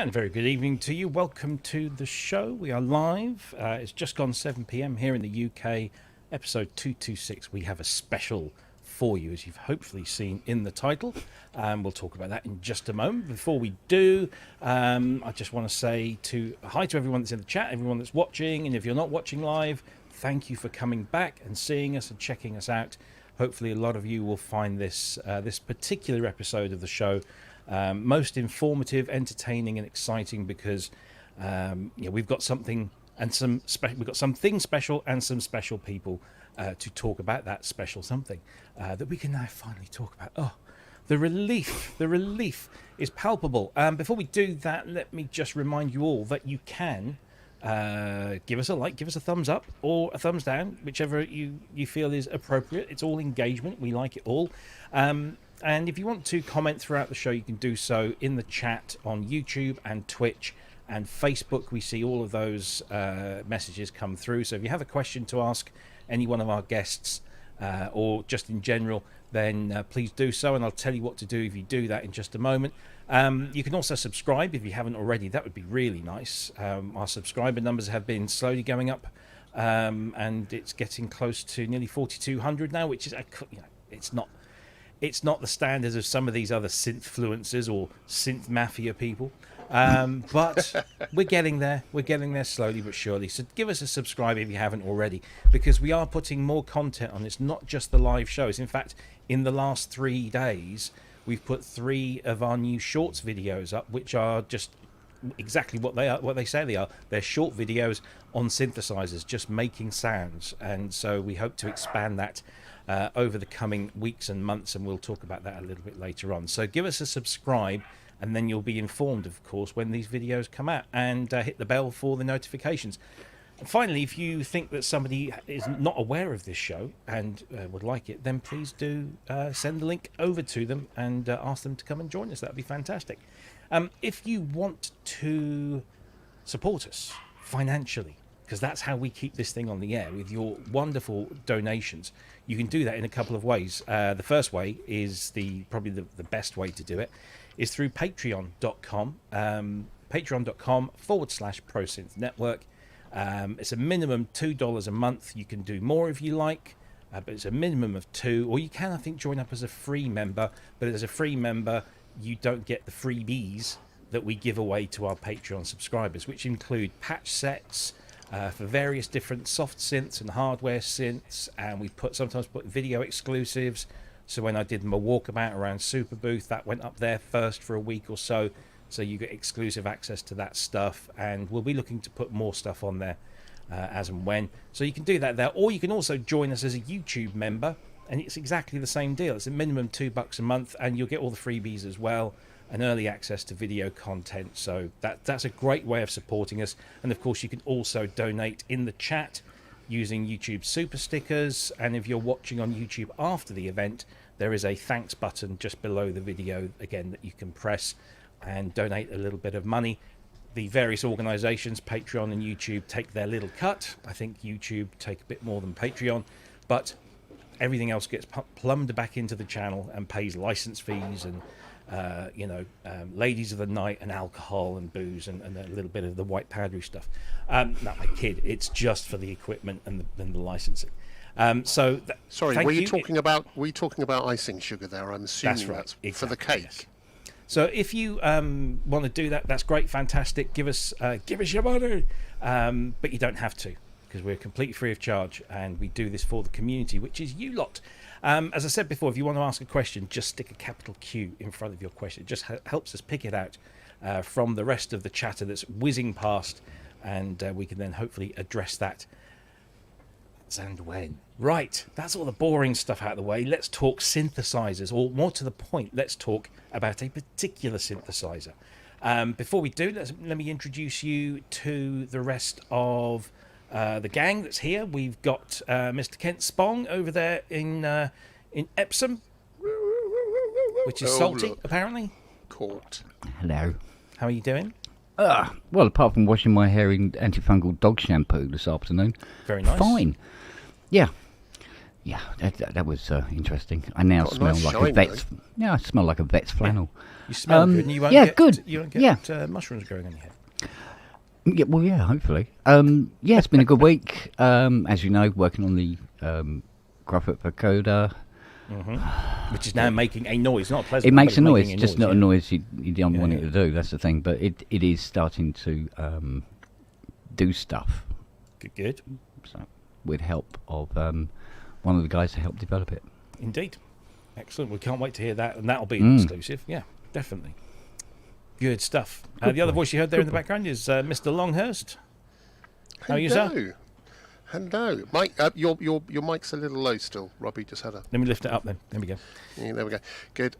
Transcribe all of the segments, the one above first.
And very good evening to you. Welcome to the show. We are live. It's just gone 7 p.m. here in the UK. Episode 226. We have a special for you, as you've hopefully seen in the title. We'll talk about that in just a moment. Before we do, I just want to say hi to everyone that's in the chat, everyone that's watching, and if you're not watching live, thank you for coming back and seeing us and checking us out. Hopefully a lot of you will find this this particular episode of the show most informative, entertaining, and exciting because we've got something and we've got something special and some special people to talk about that special something that we can now finally talk about. Oh, the relief is palpable. Before we do that, let me just remind you all that you can give us a like, give us a thumbs up or a thumbs down, whichever you feel is appropriate. It's all engagement. We like it all. And if you want to comment throughout the show, you can do so in the chat on YouTube and Twitch and Facebook. We see all of those messages come through. So if you have a question to ask any one of our guests or just in general, then please do so. And I'll tell you what to do if you do that in just a moment. You can also subscribe if you haven't already. That would be really nice. Our subscriber numbers have been slowly going up, and it's getting close to nearly 4,200 now, which is, it's not the standards of some of these other synthfluencers or synth mafia people, but we're getting there. We're getting there slowly but surely. So give us a subscribe if you haven't already, because we are putting more content on. It's not just the live shows. In fact, in the last 3 days, we've put 3 of our new shorts videos up, which are just exactly what they are, what they say they are. They're short videos on synthesizers, just making sounds. And so we hope to expand that over the coming weeks and months, and we'll talk about that a little bit later on. So give us a subscribe, and then you'll be informed, of course, when these videos come out, and hit the bell for the notifications. And finally, if you think that somebody is not aware of this show and would like it, then please do send the link over to them and ask them to come and join us. That would be fantastic. If you want to support us financially, because that's how we keep this thing on the air, with your wonderful donations, you can do that in a couple of ways. The first way is probably the best way to do it is through patreon.com, patreon.com/ProSynth Network. It's a minimum $2 a month. You can do more if you like, but it's a minimum of $2, or you can, I think, join up as a free member. But as a free member, you don't get the freebies that we give away to our Patreon subscribers, which include patch sets for various different soft synths and hardware synths, and we sometimes put video exclusives. So when I did my walkabout around Super Booth, that went up there first for a week or so, so you get exclusive access to that stuff, and we'll be looking to put more stuff on there as and when. So you can do that there, or you can also join us as a YouTube member, and it's exactly the same deal. It's a minimum $2 a month, and you'll get all the freebies as well, and early access to video content. So that's a great way of supporting us. And of course, you can also donate in the chat using YouTube super stickers. And if you're watching on YouTube after the event, there is a thanks button just below the video again that you can press and donate a little bit of money. The various organizations, Patreon and YouTube, take their little cut. I think YouTube take a bit more than Patreon, but everything else gets plumbed back into the channel and pays license fees and ladies of the night and alcohol and booze and a little bit of the white powdery stuff. No, I kid. It's just for the equipment and the licensing. Sorry, were you talking about icing sugar there? I'm assuming that's right. That's exactly, for the cake. Yes. So if you want to do that, that's great, fantastic. Give us your money, but you don't have to, because we're completely free of charge, and we do this for the community, which is you lot. As I said before, if you want to ask a question, just stick a capital Q in front of your question. It just helps us pick it out from the rest of the chatter that's whizzing past, and we can then hopefully address that. And when. Right, that's all the boring stuff out of the way. Let's talk synthesizers, or more to the point, let's talk about a particular synthesizer. Before we do, let me introduce you to the rest of the gang that's here. We've got Mr. Kent Spong over there in Epsom, which is salty, look. Apparently. Caught. Hello. How are you doing? Well, apart from washing my hair in antifungal dog shampoo this afternoon. Very nice. Fine. Yeah. Yeah, that was interesting. I now Got a smell nice like shine, a vet's. Yeah, I smell like a vet's flannel. You smell good, and you won't yeah, get, good. You won't get mushrooms growing on your head. Yeah, well, yeah, hopefully. Yeah, it's been a good week. As you know, working on the graphic vocoder. Which is now making a noise, not a pleasant. It makes a noise, making just not a noise you don't want it yeah. to do. That's the thing. But it is starting to do stuff. Good. So, with help of one of the guys to help develop it. Indeed. Excellent. We can't wait to hear that, and that'll be an exclusive. Yeah, definitely. Good stuff. The other voice you heard there in the background is Mr. Longhurst. How are you, sir? Hello. Mike, your mic's a little low still. Robbie just had a... Let me lift it up then. There we go. Yeah, there we go. Good.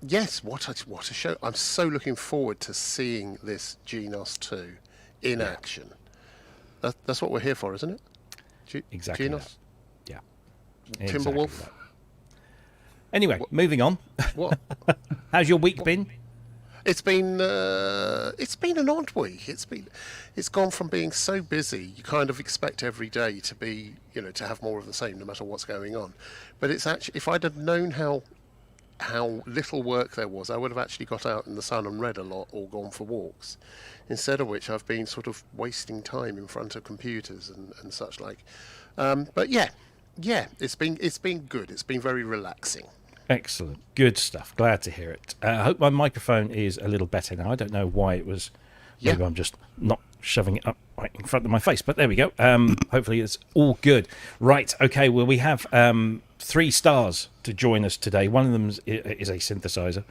Yes, what a show. I'm so looking forward to seeing this Genos 2 in action. That's what we're here for, isn't it? Exactly. Genos? Yeah. Timberwolf? Exactly. Anyway, moving on. What? How's your week been? It's been an odd week. It's gone from being so busy. You kind of expect every day to be, to have more of the same, no matter what's going on. But it's actually, if I'd have known how little work there was, I would have actually got out in the sun and read a lot or gone for walks. Instead of which, I've been sort of wasting time in front of computers and such like. But yeah, it's been good. It's been very relaxing. Excellent. Good stuff. Glad to hear it. I hope my microphone is a little better now. I don't know why it was. Maybe I'm just not shoving it up right in front of my face, but there we go. Hopefully it's all good. Right. Okay. Well, we have 3 stars to join us today. One of them is a synthesizer,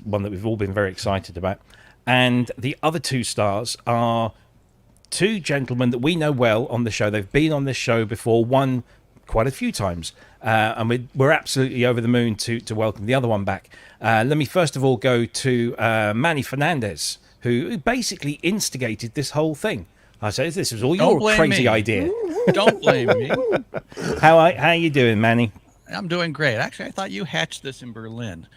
one that we've all been very excited about. And the other 2 stars are 2 gentlemen that we know well on the show. They've been on this show before, one quite a few times. And we're absolutely over the moon to welcome the other one back. Let me first of all go to Manny Fernandez, who basically instigated this whole thing. I say this was all your crazy idea. Don't blame me. How are you doing, Manny? I'm doing great. Actually, I thought you hatched this in Berlin.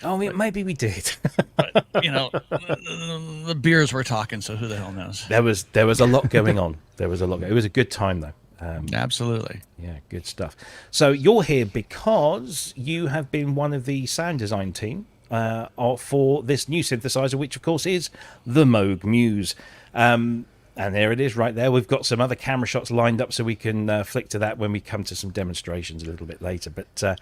Oh, maybe we did. But, the beers were talking, so who the hell knows? There was a lot going on. It was a good time, though. Absolutely. Yeah, good stuff. So you're here because you have been one of the sound design team for this new synthesizer, which of course is the Moog Muse. And there it is right there. We've got some other camera shots lined up so we can flick to that when we come to some demonstrations a little bit later. But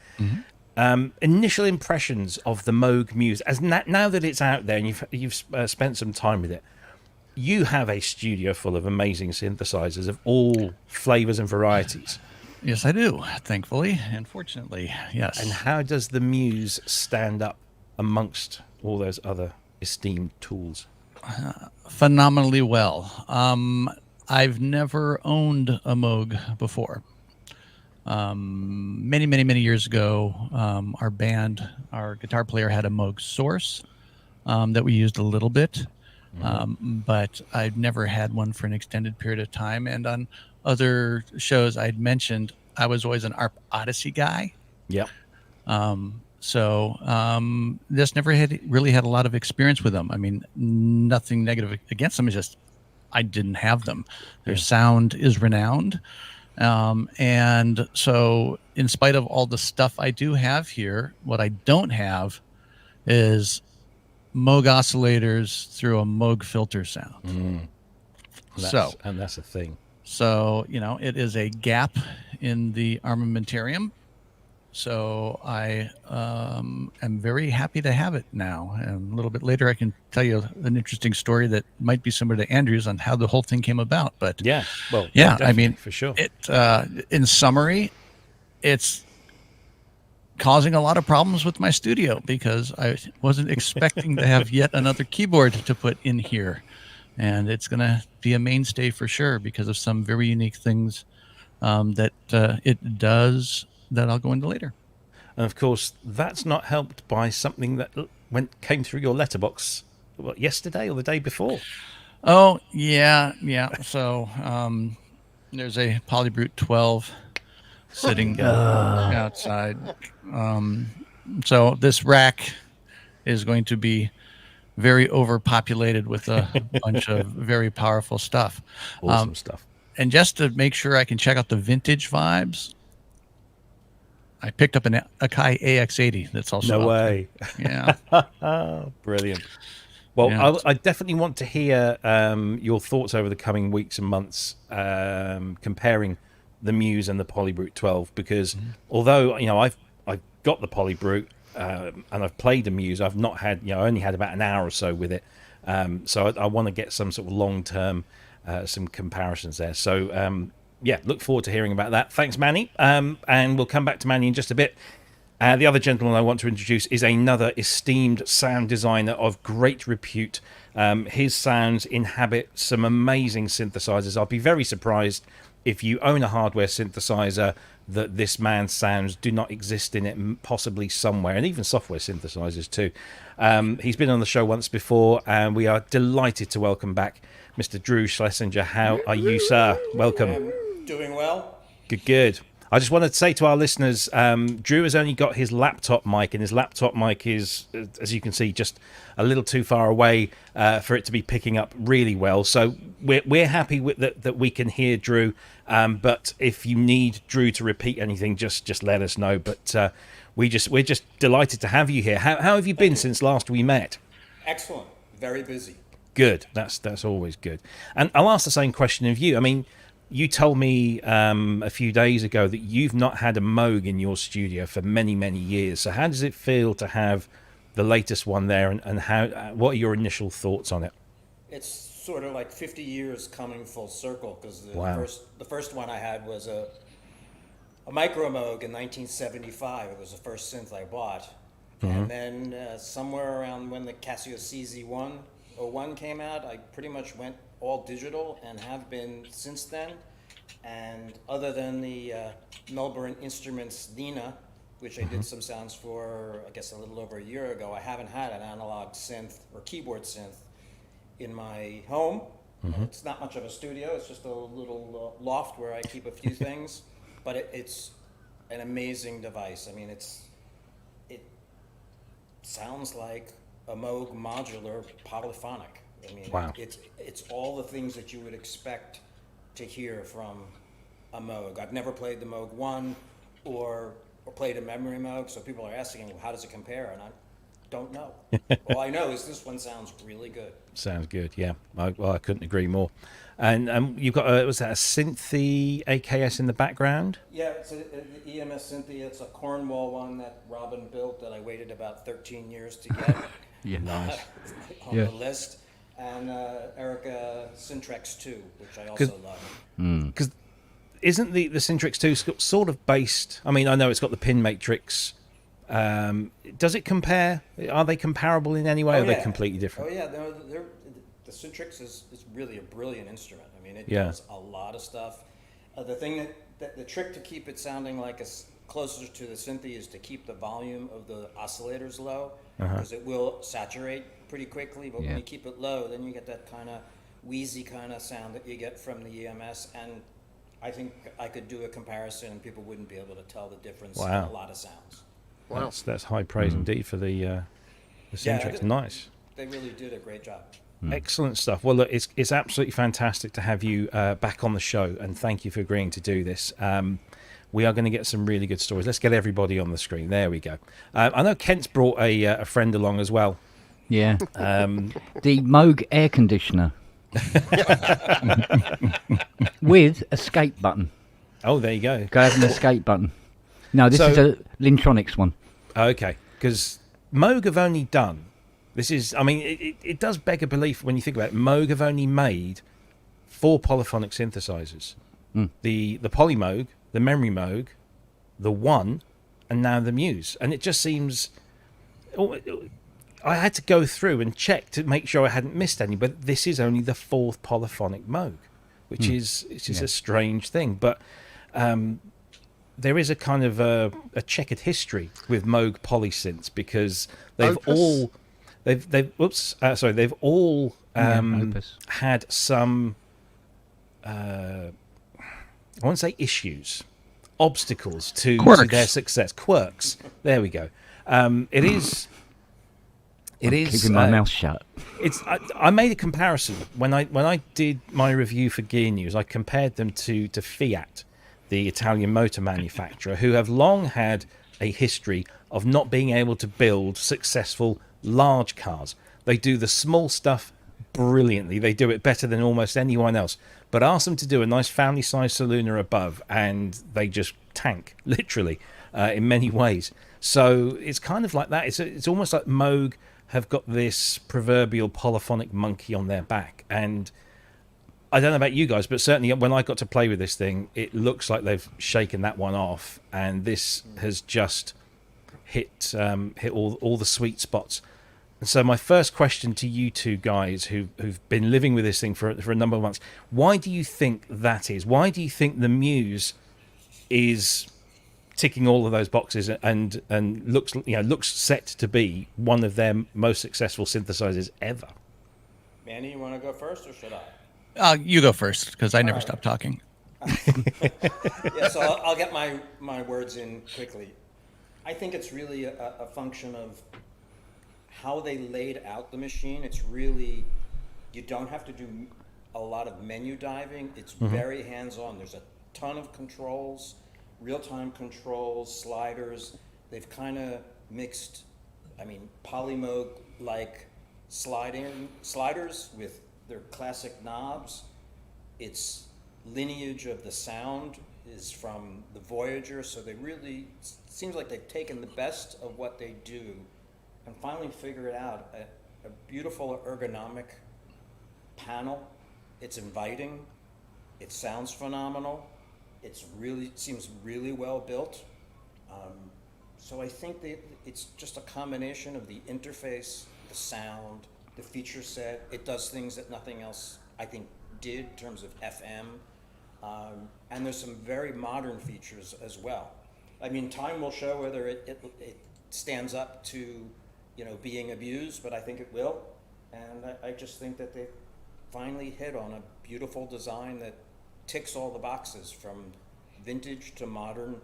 initial impressions of the Moog Muse, as now that it's out there and you've spent some time with it, you have a studio full of amazing synthesizers of all flavors and varieties. Yes, I do, thankfully and fortunately, yes. And how does the Muse stand up amongst all those other esteemed tools? Phenomenally well. I've never owned a Moog before. Many years ago, our band, our guitar player had a Moog Source that we used a little bit. But I've never had one for an extended period of time. And on other shows I'd mentioned, I was always an ARP Odyssey guy. Yep. So just never really had a lot of experience with them. I mean, nothing negative against them. It's just I didn't have them. Their sound is renowned. And so in spite of all the stuff I do have here, what I don't have is Moog oscillators through a Moog filter sound. And that's a thing. So, it is a gap in the armamentarium. So I am very happy to have it now. And a little bit later, I can tell you an interesting story that might be similar to Andrew's on how the whole thing came about. But I mean, for sure. It, in summary, it's causing a lot of problems with my studio because I wasn't expecting to have yet another keyboard to put in here. And it's going to be a mainstay for sure because of some very unique things that it does that I'll go into later. And of course, that's not helped by something that came through your letterbox yesterday or the day before. Oh, yeah. So there's a Polybrute 12 sitting outside. So this rack is going to be very overpopulated with a bunch of very powerful stuff. Awesome stuff. And just to make sure I can check out the vintage vibes, I picked up an Akai AX80 that's also No out way. there. Yeah. Brilliant. Well, Yeah. I definitely want to hear your thoughts over the coming weeks and months comparing the Muse and the Polybrute 12, because although I've got the Polybrute and I've played the Muse, I've not had I only had about an hour or so with it, so I want to get some sort of long term some comparisons there. So yeah, look forward to hearing about that. Thanks, Manny, and we'll come back to Manny in just a bit. The other gentleman I want to introduce is another esteemed sound designer of great repute. His sounds inhabit some amazing synthesizers. I'll be very surprised if you own a hardware synthesizer that this man's sounds do not exist in it, possibly somewhere, and even software synthesizers too. He's been on the show once before, and we are delighted to welcome back Mr. Drew Schlesinger. How are you, sir? Welcome. I'm doing well. Good. I just wanted to say to our listeners, Drew has only got his laptop mic, and his laptop mic is, as you can see, just a little too far away for it to be picking up really well. So we're happy with that we can hear Drew. But if you need Drew to repeat anything, just let us know. But we're just delighted to have you here. How have you been since last we met? Excellent. Very busy. Good. That's always good. And I'll ask the same question of you. I mean, you told me a few days ago that you've not had a Moog in your studio for many, many years. So how does it feel to have the latest one there, and what are your initial thoughts on it? It's sort of like 50 years coming full circle, because Wow. the first one I had was a Micro Moog in 1975. It was the first synth I bought. And then somewhere around when the Casio CZ101 came out, I pretty much went all digital and have been since then. And other than the Melbourne Instruments Nina, which I did some sounds for, I guess, a little over a year ago, I haven't had an analog synth or keyboard synth in my home. It's not much of a studio. It's just a little loft where I keep a few things. But it's an amazing device. I mean, it sounds like a Moog modular polyphonic. I mean, Wow. it's all the things that you would expect to hear from a Moog. I've never played the Moog 1 or played a memory Moog, so people are asking, well, how does it compare? And I don't know. All I know is this one sounds really good. Sounds good, yeah. I couldn't agree more. And you've got was that a Synthy AKS in the background? Yeah, it's the EMS Cynthia. It's a Cornwall one that Robin built that I waited about 13 years to get Yeah. Nice. on Yeah. the list. And Erica Syntrex 2, which I also love. Because isn't the Syntrix 2 sort of based? I mean, I know it's got the pin matrix. Does it compare? Are they comparable in any way? Or are they completely different? Oh yeah, the Syntrix is really a brilliant instrument. I mean, it Yeah. does a lot of stuff. The thing that the trick to keep it sounding like closer to the Synthy is to keep the volume of the oscillators low, because it will saturate pretty quickly. But Yeah. when you keep it low, then you get that kind of wheezy kind of sound that you get from the EMS. And I think I could do a comparison, and people wouldn't be able to tell the difference in Wow. a lot of sounds. Wow. That's high praise indeed for the Syntrix. Yeah, Nice. They really did a great job. Excellent stuff. Well, look, it's absolutely fantastic to have you back on the show, and thank you for agreeing to do this. We are going to get some really good stories. Let's get everybody on the screen. There we go. I know Kent's brought a friend along as well. Yeah. The Moog air conditioner with escape button. Oh, there you go. Go have an escape button. No, this is a Lintronics one. Okay, because Moog have only done. This is, I mean, it does beg a belief when you think about it. Moog have only made 4 polyphonic synthesizers: the Poly Moog, the Memory Moog, the One, and now the Muse. And it just seems, I had to go through and check to make sure I hadn't missed any. But this is only the 4th polyphonic Moog, which is a strange thing. But there is a kind of a checkered history with Moog polysynths, because they've Opus? all. They've all Opus. had some I won't say issues, obstacles to their success, quirks. There we go. It is Keeping my mouth shut. I made a comparison when I did my review for Gear News. I compared them to Fiat, the Italian motor manufacturer, who have long had a history of not being able to build successful large cars. They do the small stuff brilliantly. They do it better than almost anyone else. But ask them to do a nice family-sized saloon or above, and they just tank, literally, in many ways. So it's kind of like that. It's almost like Moog have got this proverbial polyphonic monkey on their back. And I don't know about you guys, but certainly when I got to play with this thing, it looks like they've shaken that one off, and this has just hit all the sweet spots. And so my first question to you two guys who've been living with this thing for a number of months, why do you think that is? Why do you think the Muse is ticking all of those boxes and looks set to be one of their most successful synthesizers ever? Manny, you want to go first, or should I? You go first, because I never stop talking. Yeah, so I'll get my words in quickly. I think it's really a function of how they laid out the machine. It's really, you don't have to do a lot of menu diving. It's very hands-on. There's a ton of controls, real-time controls, sliders. They've kind of mixed, Polymoog-like sliders with their classic knobs. Its lineage of the sound is from the Voyager, so they really, seems like they've taken the best of what they do and finally figured out a beautiful ergonomic panel. It's inviting, it sounds phenomenal, seems really well built. So I think that it's just a combination of the interface, the sound, the feature set. It does things that nothing else, I think, did in terms of FM. And there's some very modern features as well. Time will show whether it stands up to, being abused, but I think it will. And I just think that they finally hit on a beautiful design that ticks all the boxes, from vintage to modern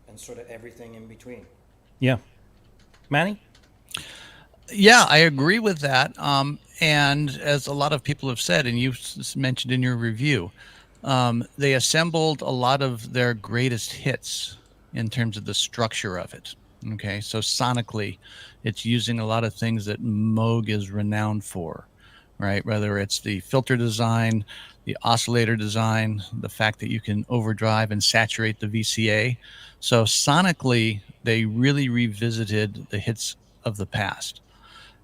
and sort of everything in between. Yeah. Manny? Yeah, I agree with that. And as a lot of people have said, and you mentioned in your review, they assembled a lot of their greatest hits in terms of the structure of it. Okay, so sonically, it's using a lot of things that Moog is renowned for, right? Whether it's the filter design, the oscillator design, the fact that you can overdrive and saturate the VCA. So sonically, they really revisited the hits of the past.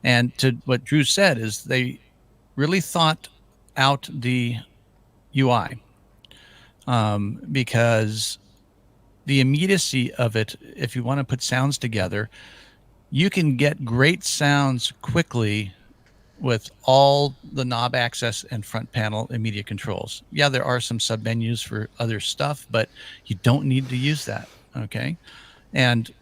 And to what Drew said is they really thought out the UI, because the immediacy of it, if you want to put sounds together, you can get great sounds quickly with all the knob access and front panel immediate controls. Yeah, there are some sub menus for other stuff, but you don't need to use that. Okay. And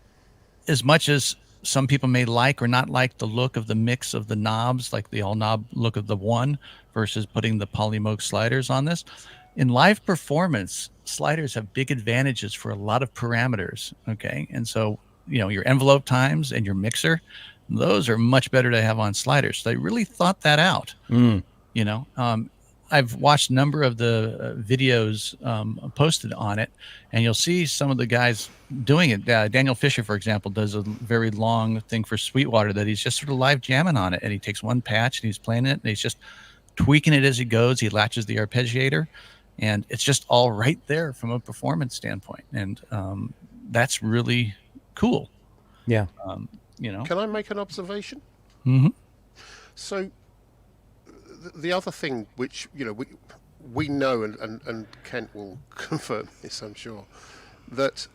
as much as some people may like or not like the look of the mix of the knobs, like the all knob look of the one versus putting the Polymoog sliders on this, in live performance, sliders have big advantages for a lot of parameters. Okay. And so, your envelope times and your mixer, those are much better to have on sliders. They really thought that out. I've watched a number of the videos posted on it, and you'll see some of the guys doing it. Daniel Fisher, for example, does a very long thing for Sweetwater that he's just sort of live jamming on it, and he takes one patch and he's playing it, and he's just tweaking it as he goes. He latches the arpeggiator, and it's just all right there from a performance standpoint, and that's really cool. Yeah. Can I make an observation? Mm-hmm. So the other thing which we know, and Kent will confirm this, I'm sure, that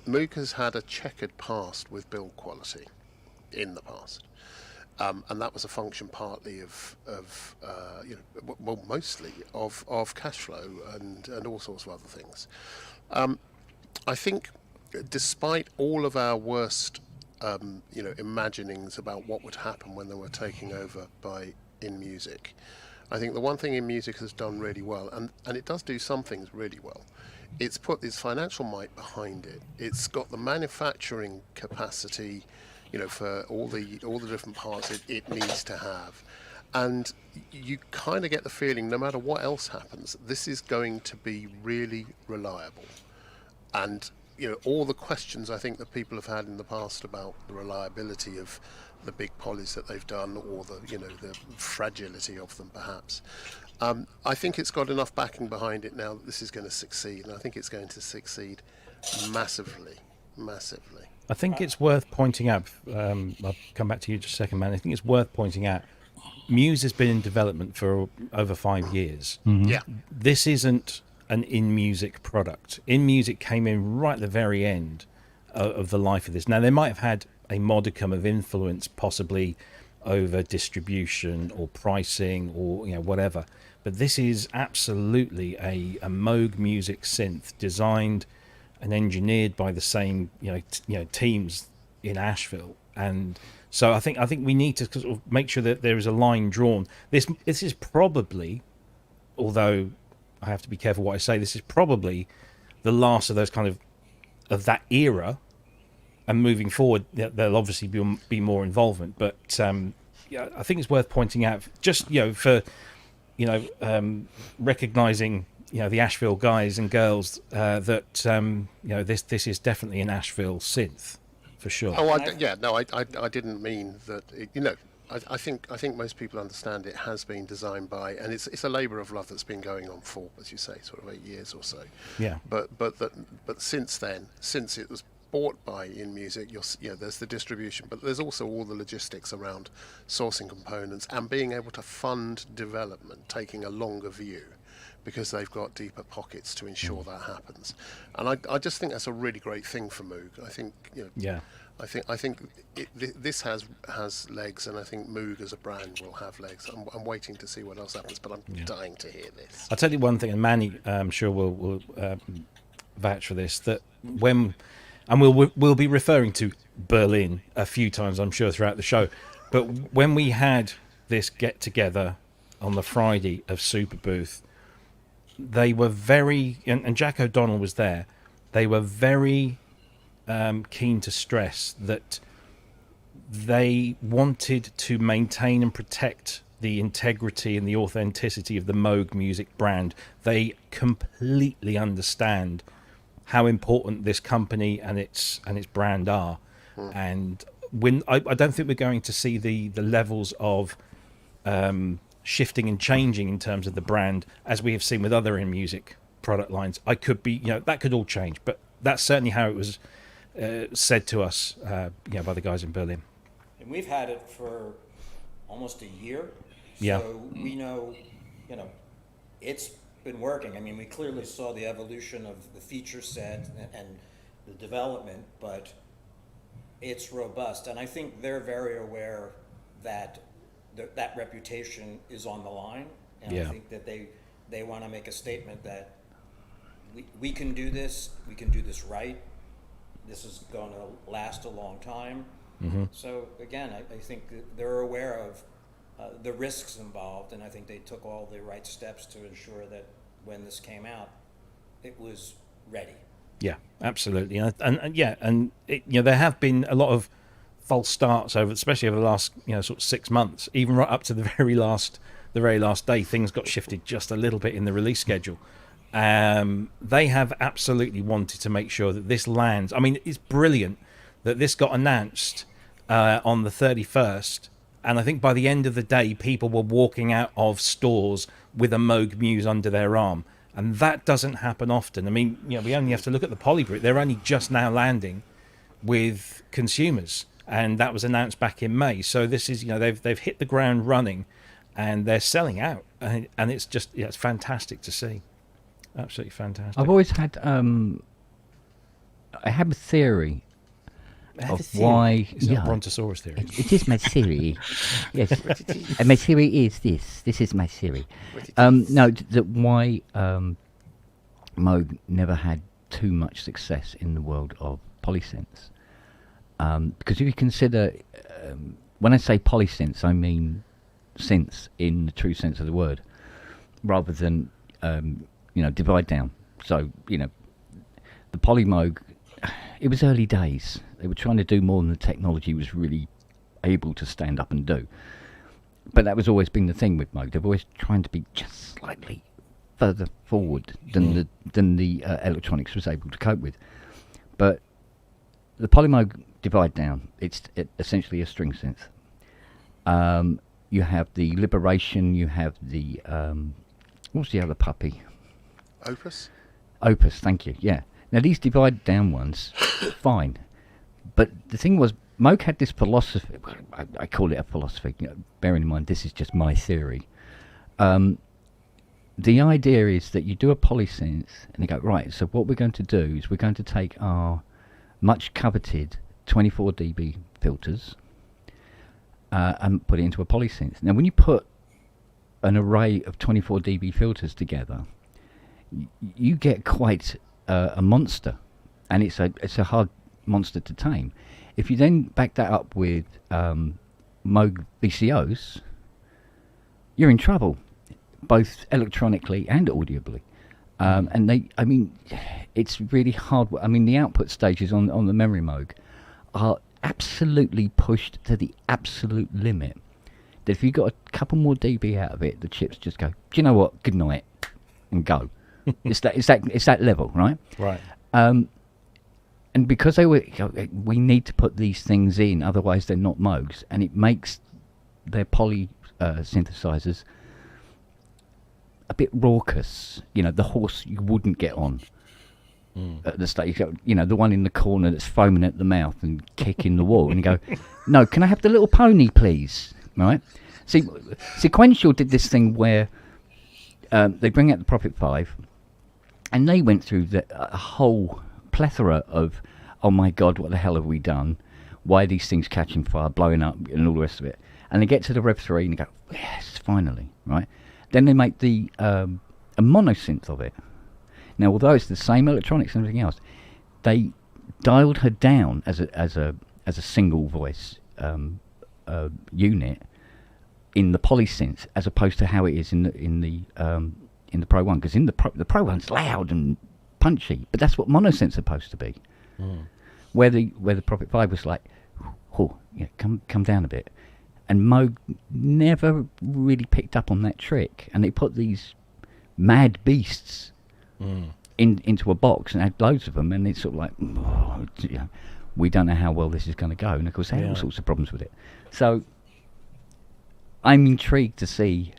Moog has had a checkered past with build quality in the past, and that was a function partly of mostly of cash flow and all sorts of other things. I think, despite all of our worst imaginings about what would happen when they were taking over by In Music, I think the one thing In Music has done really well, and it does do some things really well, it's put its financial might behind it. It's got the manufacturing capacity, for all the different parts it needs to have. And you kind of get the feeling, no matter what else happens, this is going to be really reliable. And all the questions I think that people have had in the past about the reliability of the big polys that they've done, or the fragility of them perhaps. I think it's got enough backing behind it now that this is going to succeed, and I think it's going to succeed massively. I think it's worth pointing out, I'll come back to you just a second, man. I think it's worth pointing out, Muse has been in development for over 5 years. Yeah. This isn't an in-music product. In-music came in right at the very end of the life of this. Now, they might have had a modicum of influence, possibly over distribution or pricing or whatever, but this is absolutely a Moog Music synth designed and engineered by the same teams in Asheville. And so I think we need to sort of make sure that there is a line drawn. This is probably, although I have to be careful what I say, this is probably the last of those kind of that era. And moving forward, there'll obviously be more involvement. But I think it's worth pointing out, just for recognizing the Asheville guys and girls, that this is definitely an Asheville synth for sure. Oh, I didn't mean that. I think most people understand it has been designed by, and it's a labour of love that's been going on for, as you say, sort of 8 years or so. Yeah. But since then, since it was bought by In Music, there's the distribution, but there's also all the logistics around sourcing components and being able to fund development, taking a longer view, because they've got deeper pockets to ensure that happens. And I just think that's a really great thing for Moog. I think I think this has legs, and I think Moog as a brand will have legs. I'm waiting to see what else happens, but I'm dying to hear this. I'll tell you one thing, and Manny, I'm sure will vouch for this, that we'll be referring to Berlin a few times, I'm sure, throughout the show. But when we had this get together on the Friday of Super Booth, they were very, and Jack O'Donnell was there. They were very keen to stress that they wanted to maintain and protect the integrity and the authenticity of the Moog Music brand. They completely understand how important this company and its brand are, and I don't think we're going to see the levels of shifting and changing in terms of the brand as we have seen with other In Music product lines. I could be, that could all change, but that's certainly how it was said to us, by the guys in Berlin. And we've had it for almost a year, so Yeah. we know, it's been working. I mean, we clearly saw the evolution of the feature set and the development, but it's robust, and I think they're very aware that that reputation is on the line, and Yeah. I think that they want to make a statement that we can do this right. This is going to last a long time. Mm-hmm. So again, I think that they're aware of the risks involved, and I think they took all the right steps to ensure that when this came out, it was ready. Yeah, absolutely, and there have been a lot of false starts especially over the last sort of 6 months, even right up to the very last day. Things got shifted just a little bit in the release schedule. They have absolutely wanted to make sure that this lands. I mean, it's brilliant that this got announced on the 31st, and I think by the end of the day, people were walking out of stores with a Moog Muse under their arm, and that doesn't happen often. I mean, we only have to look at the Polybrit. They're only just now landing with consumers, and that was announced back in May. So this is, they've hit the ground running, and they're selling out, and it's just, it's fantastic to see. Absolutely fantastic. I've always had I have a theory of why. It's not Brontosaurus theory. It is my theory. Yes, and my theory is this. This is my theory. No, that why Moog never had too much success in the world of polysynths. Because if you consider, when I say polysynths, I mean synths in the true sense of the word, rather than divide down. So the Polymoog, it was early days. They were trying to do more than the technology was really able to stand up and do. But that was always been the thing with Moog. They've always trying to be just slightly further forward than the electronics was able to cope with. But the Polymoog divide down. It's essentially a string synth. You have the Liberation. You have the what's the other puppy? Opus. Opus. Thank you. Yeah. Now these divide down ones, fine. But the thing was, Moog had this philosophy. I call it a philosophy. Bearing in mind this is just my theory. The idea is that you do a polysynth and you go, right, so what we're going to do is we're going to take our much coveted 24 dB filters and put it into a polysynth. Now when you put an array of 24 dB filters together, you get quite a monster, and it's a hard monster to tame. If you then back that up with Moog VCOs, you're in trouble, both electronically and audibly. And it's really hard. I mean, the output stages on the memory Moog are absolutely pushed to the absolute limit. That if you got a couple more dB out of it, the chips just go, do you know what? Good night, and go. It's that level, right? Right. And because we need to put these things in, otherwise they're not Moogs, and it makes their poly synthesizers a bit raucous. The horse you wouldn't get on at the stage. The one in the corner that's foaming at the mouth and kicking the wall, and you go, no, can I have the little pony, please? Right? See, Sequential did this thing where they bring out the Prophet 5, and they went through a whole plethora of, oh my God, what the hell have we done? Why are these things catching fire, blowing up, and all the rest of it? And they get to the Rev 3 and they go, yes, finally, right? Then they make a monosynth of it. Now, although it's the same electronics and everything else, they dialed her down as a single voice unit in the polysynth, as opposed to how it is in the Pro 1. Because in the Pro 1's loud and punchy, but that's what monosynth's supposed to be. Where the Prophet 5 was like, oh yeah, come down a bit. And Moog never really picked up on that trick, and they put these mad beasts into a box and had loads of them, and it's sort of like, we don't know how well this is going to go, and of course they had all sorts of problems with it. So I'm intrigued to see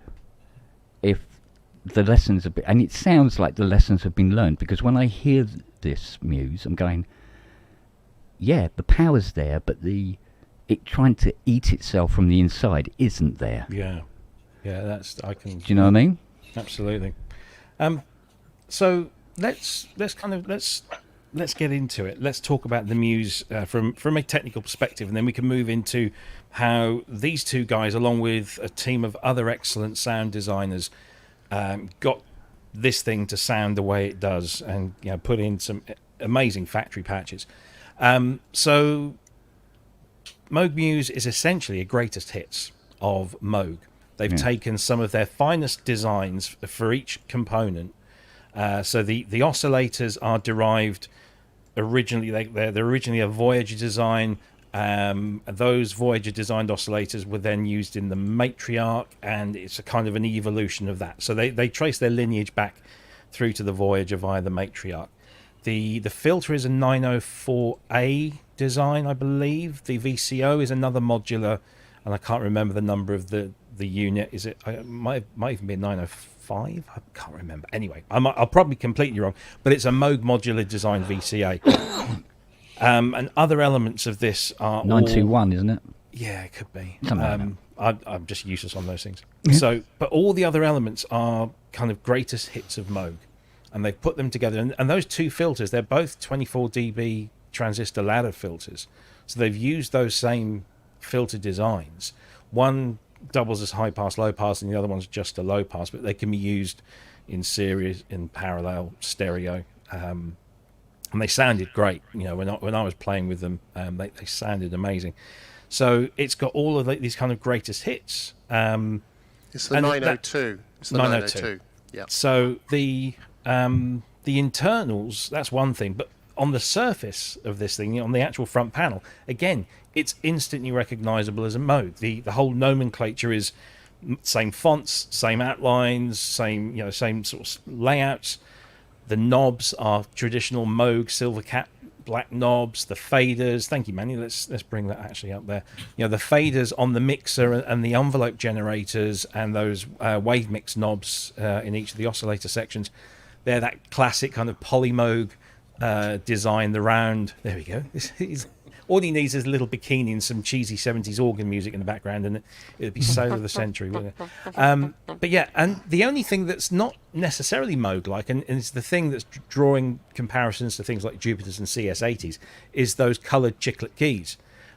if the lessons have been, and it sounds like the lessons have been learned, because when I hear this Muse, I'm going, yeah, the power's there, but it trying to eat itself from the inside isn't there. Yeah, I can. Do you know what I mean? Absolutely. So let's get into it. Let's talk about the Muse from a technical perspective, and then we can move into how these two guys, along with a team of other excellent sound designers, got this thing to sound the way it does, and put in some amazing factory patches. So Moog Muse is essentially a greatest hits of Moog. They've taken some of their finest designs for each component. So the oscillators are derived originally. They're originally a Voyager design. Those Voyager designed oscillators were then used in the Matriarch, and it's a kind of an evolution of that. So they trace their lineage back through to the Voyager via the Matriarch. The filter is a 904A design, I believe. The VCO is another modular, and I can't remember the number of the unit. Is it? It might even be a 905. I can't remember. Anyway, I'll probably completely wrong, but it's a Moog modular design VCA. And other elements of this are 921, isn't it? Yeah, it could be. Something like that. I'm just useless on those things. So, but all the other elements are kind of greatest hits of Moog, and they've put them together. And those two filters, they're both 24 dB transistor ladder filters. So they've used those same filter designs. One doubles as high pass, low pass, and the other one's just a low pass, but they can be used in series, in parallel, stereo. And they sounded great. When I was playing with them, they sounded amazing. So it's got all of these kind of greatest hits. It's the 902. It's the 902. Yeah. So the internals, that's one thing, but on the surface of this thing, on the actual front panel, again, it's instantly recognizable as a Moog. The whole nomenclature is same fonts, same outlines, same sort of layouts. The knobs are traditional Moog silver cap black knobs. The faders, thank you, Manny. Let's bring that actually up there. The faders on the mixer and the envelope generators and those wave mix knobs in each of the oscillator sections. They're that classic kind of polymoog design. The round. There we go. All he needs is a little bikini and some cheesy 70s organ music in the background, and it'd be sale of the century, wouldn't it? But yeah, and the only thing that's not necessarily Moog-like, and it's the thing that's drawing comparisons to things like Jupiters and CS80s, is those coloured chiclet keys.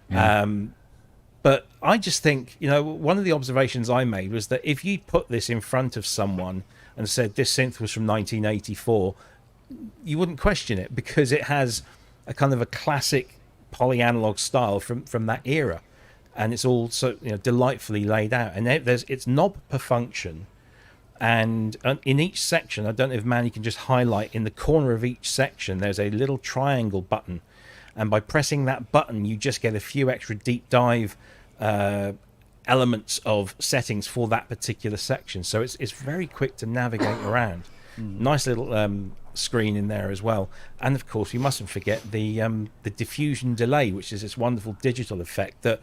Yeah. But I just think, one of the observations I made was that if you put this in front of someone and said this synth was from 1984, you wouldn't question it, because it has a kind of a classic polyanalog style from that era, and it's all so delightfully laid out, and it's knob per function, and in each section, I don't know if Manny can just highlight, in the corner of each section there's a little triangle button, and by pressing that button you just get a few extra deep dive elements of settings for that particular section, so it's very quick to navigate around. Nice little screen in there as well, and of course we mustn't forget the diffusion delay, which is this wonderful digital effect that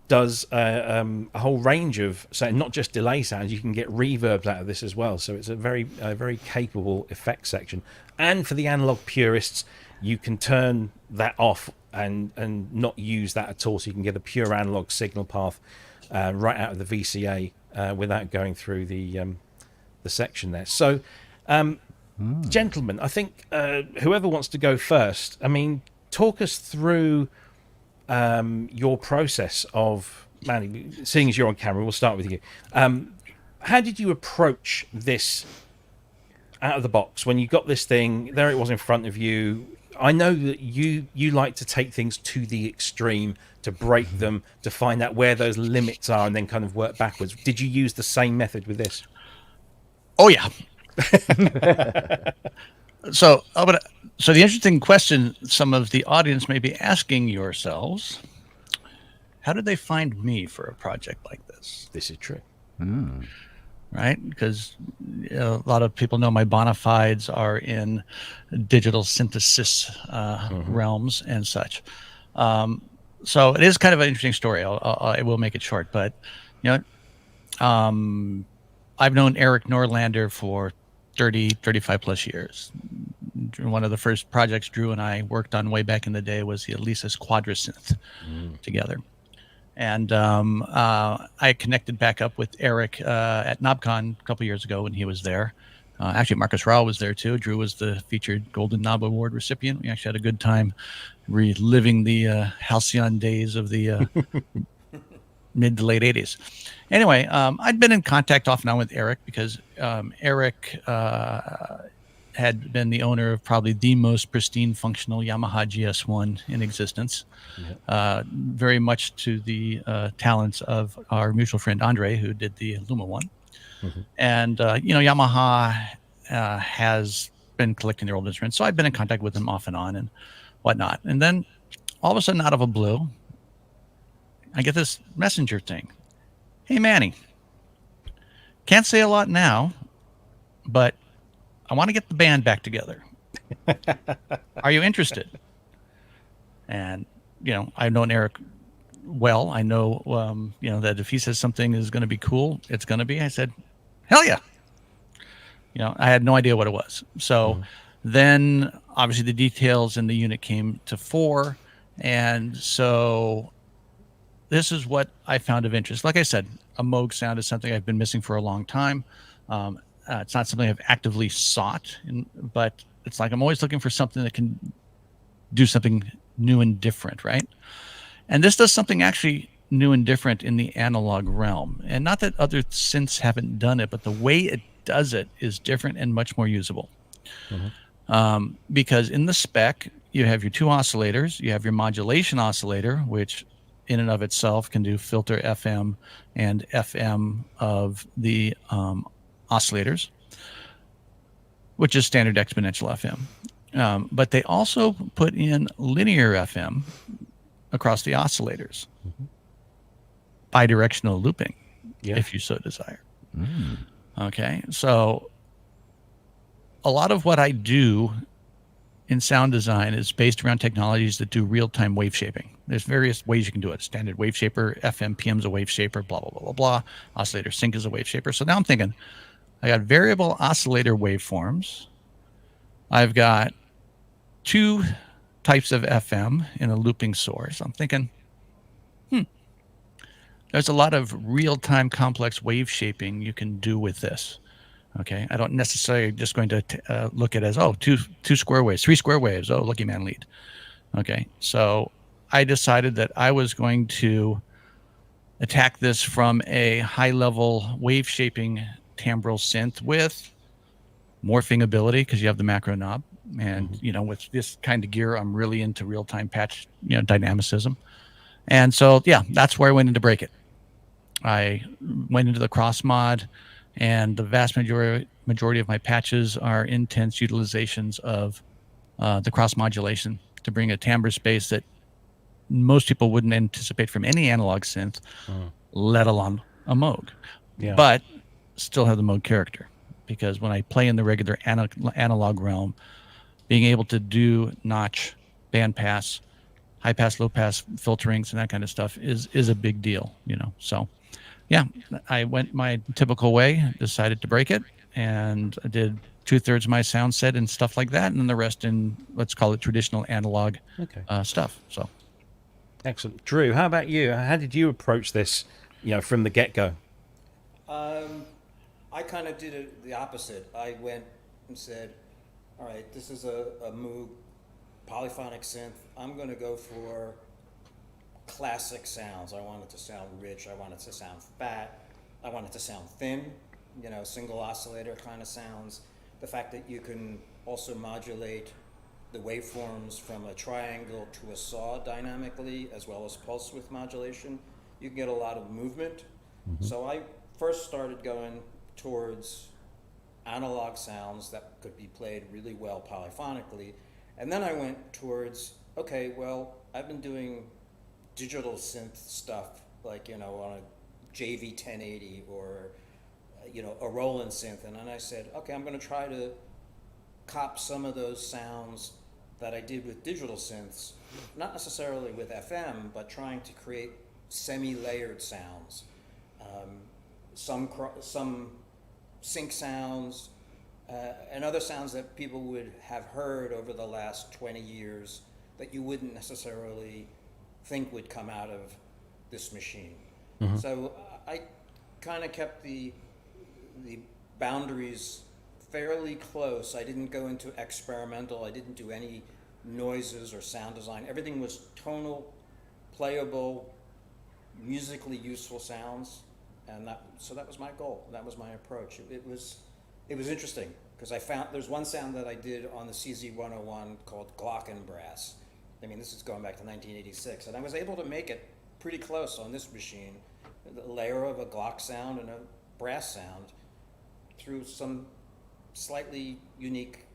does a whole range of, so not just delay sounds, you can get reverbs out of this as well, so it's a very capable effect section. And for the analog purists, you can turn that off and not use that at all, so you can get a pure analog signal path right out of the VCA without going through the section there. So gentlemen, I think whoever wants to go first, talk us through your process of, Manny, seeing as you're on camera, we'll start with you. How did you approach this out of the box when you got this thing? There it was in front of you. I know that you like to take things to the extreme, to break them, to find out where those limits are, and then kind of work backwards. Did you use the same method with this? Oh yeah. So the interesting question some of the audience may be asking yourselves: how did they find me for a project like this? This is true. Right? Because a lot of people know my bona fides are in digital synthesis realms and such. So it is kind of an interesting story. I will make it short, but I've known Eric Norlander for 35 plus years. One of the first projects Drew and I worked on way back in the day was the Alesis Quadrasynth together. And I connected back up with Eric at KnobCon a couple years ago when he was there. Actually, Marcus Rao was there too. Drew was the featured Golden Knob Award recipient. We actually had a good time reliving the halcyon days of the mid to late 80s. Anyway, I'd been in contact off and on with Eric because Eric had been the owner of probably the most pristine functional Yamaha GS1 in existence. Very much to the talents of our mutual friend Andre, who did the Luma one. And Yamaha has been collecting their old instruments, so I've been in contact with them off and on and whatnot. And then all of a sudden, out of a blue, I get this messenger thing. Hey, Manny, can't say a lot now, but I want to get the band back together. Are you interested? And, I've known Eric well. I know, that if he says something is going to be cool, it's going to be. I said, hell yeah. I had no idea what it was. So then obviously the details in the unit came to fore. And so this is what I found of interest. Like I said, a Moog sound is something I've been missing for a long time. It's not something I've actively sought, but it's like I'm always looking for something that can do something new and different, right? And this does something actually new and different in the analog realm. And not that other synths haven't done it, but the way it does it is different and much more usable. Because in the spec, you have your two oscillators. You have your modulation oscillator, which in and of itself can do filter FM and FM of the oscillators, which is standard exponential FM. But they also put in linear FM across the oscillators, bidirectional looping. if you so desire. Okay, so a lot of what I do in sound design is based around technologies that do real-time wave shaping. There's various ways you can do it. Standard wave shaper, FM/PM is a wave shaper, blah, blah, blah, blah, blah. Oscillator sync is a wave shaper. So now I'm thinking, I got variable oscillator waveforms. I've got 2 types of FM in a looping source. I'm thinking, there's a lot of real-time complex wave shaping you can do with this. Okay, I don't necessarily just going to look at it as, two square waves, 3 square waves. Oh, lucky man lead. Okay, so I decided that I was going to attack this from a high-level wave shaping timbral synth with morphing ability, because you have the macro knob. And, with this kind of gear, I'm really into real-time patch, dynamicism. And so, that's where I went in to break it. I went into the cross mod, and the vast majority of my patches are intense utilizations of the cross modulation to bring a timbre space that most people wouldn't anticipate from any analog synth, let alone a Moog. But still have the Moog character, because when I play in the regular analog realm, being able to do notch, band pass, high pass, low pass filterings and that kind of stuff is a big deal, So I went my typical way, decided to break it, and I did 2/3 of my sound set and stuff like that, and then the rest in, let's call it, traditional analog stuff. So, excellent. Drew, how about you? How did you approach this, from the get-go? I kind of did it the opposite. I went and said, all right, this is a Moog polyphonic synth. I'm going to go for classic sounds. I want it to sound rich. I want it to sound fat. I want it to sound thin, single oscillator kind of sounds. The fact that you can also modulate the waveforms from a triangle to a saw dynamically, as well as pulse width modulation, you can get a lot of movement. So I first started going towards analog sounds that could be played really well polyphonically. And then I went towards, okay, well, I've been doing digital synth stuff, like, on a JV 1080 or, a Roland synth. And then I said, okay, I'm going to try to cop some of those sounds that I did with digital synths, not necessarily with FM, but trying to create semi-layered sounds. Some sync sounds, and other sounds that people would have heard over the last 20 years that you wouldn't necessarily think would come out of this machine. So I kind of kept the boundaries fairly close. I didn't go into experimental. I didn't do any noises or sound design. Everything was tonal, playable, musically useful sounds, and so that was my goal. That was my approach. It was interesting, because I found there's one sound that I did on the CZ101 called Glockenbrass. I mean, this is going back to 1986, and I was able to make it pretty close on this machine, the layer of a Glock sound and a brass sound through some slightly unique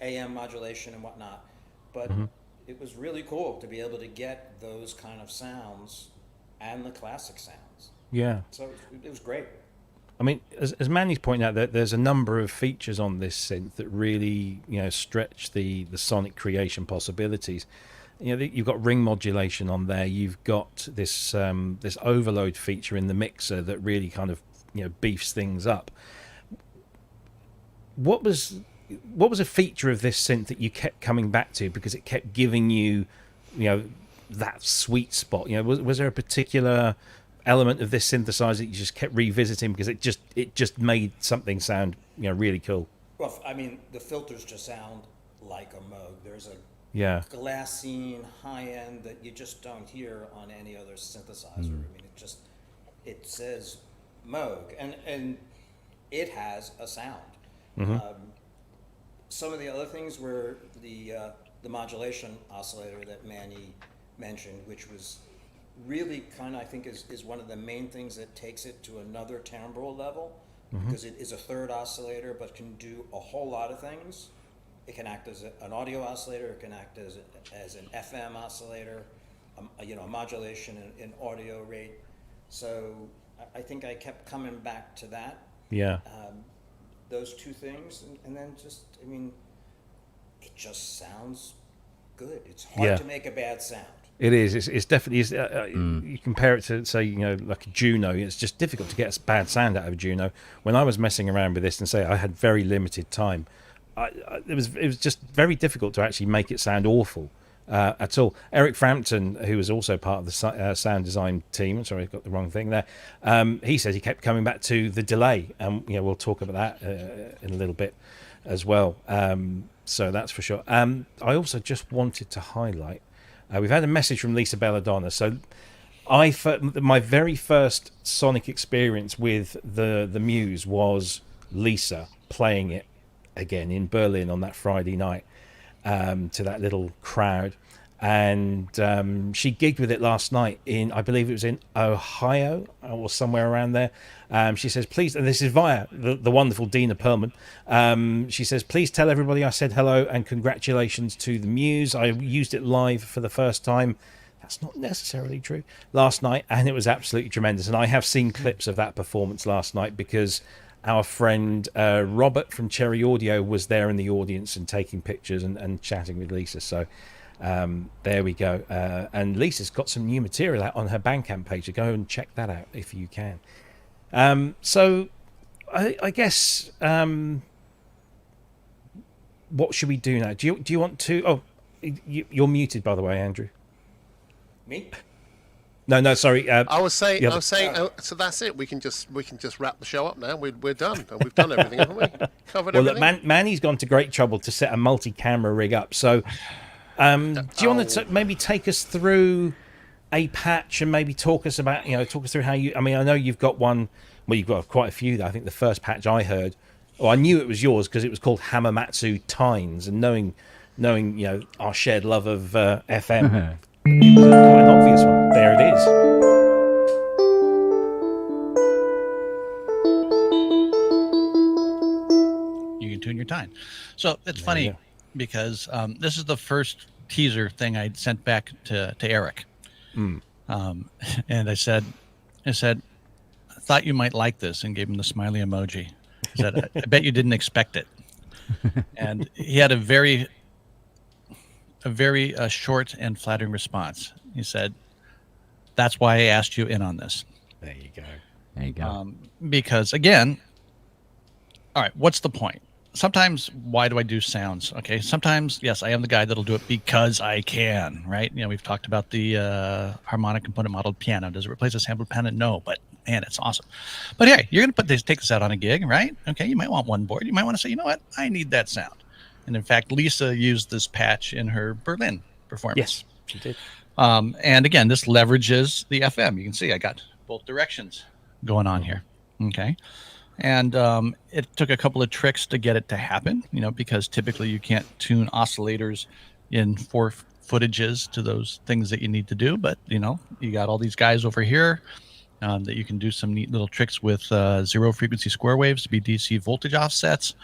AM modulation and whatnot. But it was really cool to be able to get those kind of sounds and the classic sounds. Yeah. So it was great. I mean, as Manny's pointing out, that there's a number of features on this synth that really, stretch the sonic creation possibilities. You've got ring modulation on there. You've got this this overload feature in the mixer that really kind of beefs things up. What was a feature of this synth that you kept coming back to because it kept giving you, that sweet spot? Was there a particular element of this synthesizer that you just kept revisiting because it just made something sound really cool? Well, I mean, the filters just sound like a Moog. There's a glassine high end that you just don't hear on any other synthesizer. I mean, it says Moog, and it has a sound. Some of the other things were the modulation oscillator that Manny mentioned, which was really kind of, I think, is one of the main things that takes it to another timbral level, because it is a third oscillator but can do a whole lot of things. It can act as an audio oscillator. It can act as an FM oscillator, a modulation in audio rate. So I think I kept coming back to that. Yeah. Those two things, and then just, I mean, it just sounds good. It's hard to make a bad sound. It is. It's definitely. You compare it to, say, like a Juno. It's just difficult to get a bad sound out of a Juno. When I was messing around with this, and say I had very limited time, it was just very difficult to actually make it sound awful at all. Eric Frampton, who was also part of the sound design team, sorry, I got the wrong thing there. He says he kept coming back to the delay, and we'll talk about that in a little bit as well. So that's for sure. I also just wanted to highlight. We've had a message from Lisa Belladonna. So my very first sonic experience with the Muse was Lisa playing it again in Berlin on that Friday night to that little crowd. And she gigged with it last night I believe it was in Ohio or somewhere around there. She says, please, and this is via the wonderful Dina Perlman. She says, please tell everybody I said hello and congratulations to the Muse. I used it live for the first time. That's not necessarily true. Last night, and it was absolutely tremendous. And I have seen clips of that performance last night because our friend Robert from Cherry Audio was there in the audience and taking pictures and chatting with Lisa. So there we go. And Lisa's got some new material out on her Bandcamp page. So go and check that out if you can. So I guess what should we do now? Do you want to? Oh, you're muted, by the way, Andrew. Me? No, sorry. I was saying. So that's it. We can just wrap the show up now. We're done, and we've done everything, haven't we? Covered everything. Look, Manny's gone to great trouble to set a multi-camera rig up. So, do you want to maybe take us through a patch and maybe talk us through how you? I mean, I know you've got one. Well, you've got quite a few. I think the first patch I heard, I knew it was yours because it was called Hamamatsu Tynes, and knowing our shared love of FM. It was quite an obvious one. There it is. You can tune your time. So it's funny because this is the first teaser thing I sent back to Eric. And I said, I thought you might like this, and gave him the smiley emoji. I said, I bet you didn't expect it. And he had a very short and flattering response. He said, that's why I asked you in on this. There you go. There you go. Because again, all right, what's the point? Sometimes, why do I do sounds? Okay, sometimes, yes, I am the guy that'll do it because I can, right? We've talked about the harmonic component modeled piano. Does it replace a sampled piano? No, but man, it's awesome. But hey, you're going to take this out on a gig, right? Okay, you might want one board. You might want to say, you know what? I need that sound. And in fact, Lisa used this patch in her Berlin performance. Yes, she did. And again, this leverages the FM. You can see I got both directions going on here. Okay. And it took a couple of tricks to get it to happen, because typically you can't tune oscillators in 4 footages to those things that you need to do. But, you got all these guys over here that you can do some neat little tricks with 0 frequency square waves to be DC voltage offsets.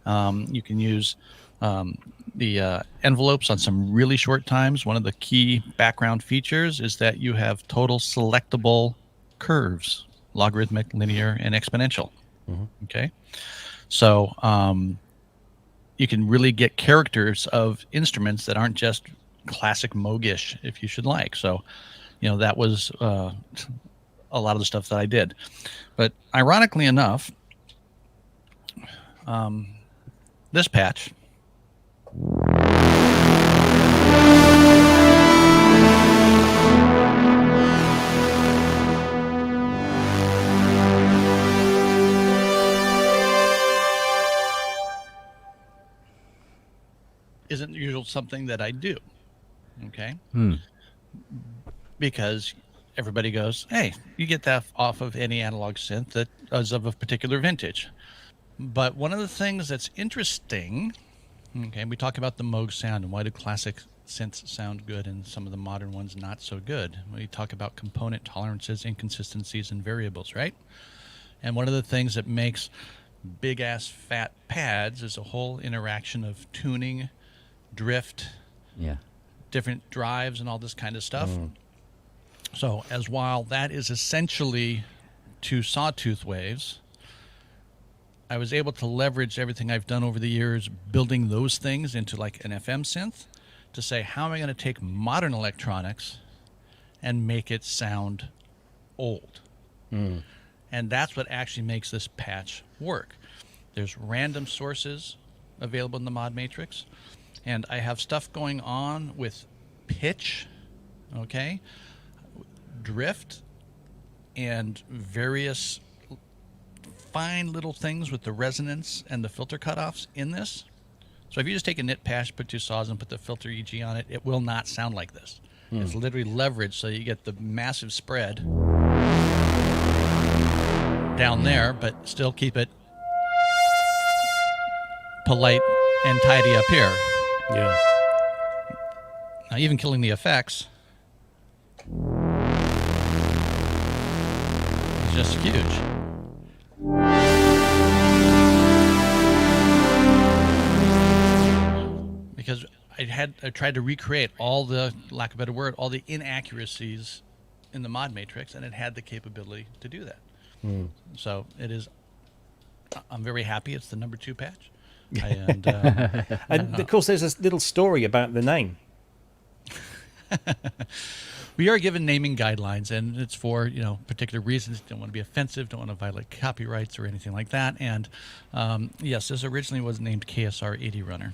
You can use the envelopes on some really short times. One of the key background features is that you have total selectable curves, logarithmic, linear, and exponential. Okay. So you can really get characters of instruments that aren't just classic Moogish, if you should like. So, that was a lot of the stuff that I did. But ironically enough, this patch isn't usually something that I do. Okay. Because everybody goes, hey, you get that off of any analog synth that is of a particular vintage. But one of the things that's interesting, okay, we talk about the Moog sound and why do classic synths sound good and some of the modern ones not so good. We talk about component tolerances, inconsistencies, and variables, right? And one of the things that makes big-ass fat pads is a whole interaction of tuning, drift, different drives, and all this kind of stuff. So as while that is essentially 2 sawtooth waves, I was able to leverage everything I've done over the years building those things into like an FM synth to say, how am I going to take modern electronics and make it sound old? And that's what actually makes this patch work. There's random sources available in the mod matrix, and I have stuff going on with pitch, okay, drift, and various fine little things with the resonance and the filter cutoffs in this. So if you just take a knit patch, put 2 saws, and put the filter EG on it, it will not sound like this. It's literally leveraged so you get the massive spread down there, but still keep it polite and tidy up here. Yeah. Now, even killing the effects is just huge. Because I tried to recreate all the, lack of a better word, all the inaccuracies in the mod matrix, and it had the capability to do that. So it is. I'm very happy. It's the number 2 patch, and And of course, there's a little story about the name. we are given naming guidelines, and it's for particular reasons. Don't want to be offensive. Don't want to violate copyrights or anything like that. And yes, this originally was named KSR 80 Runner.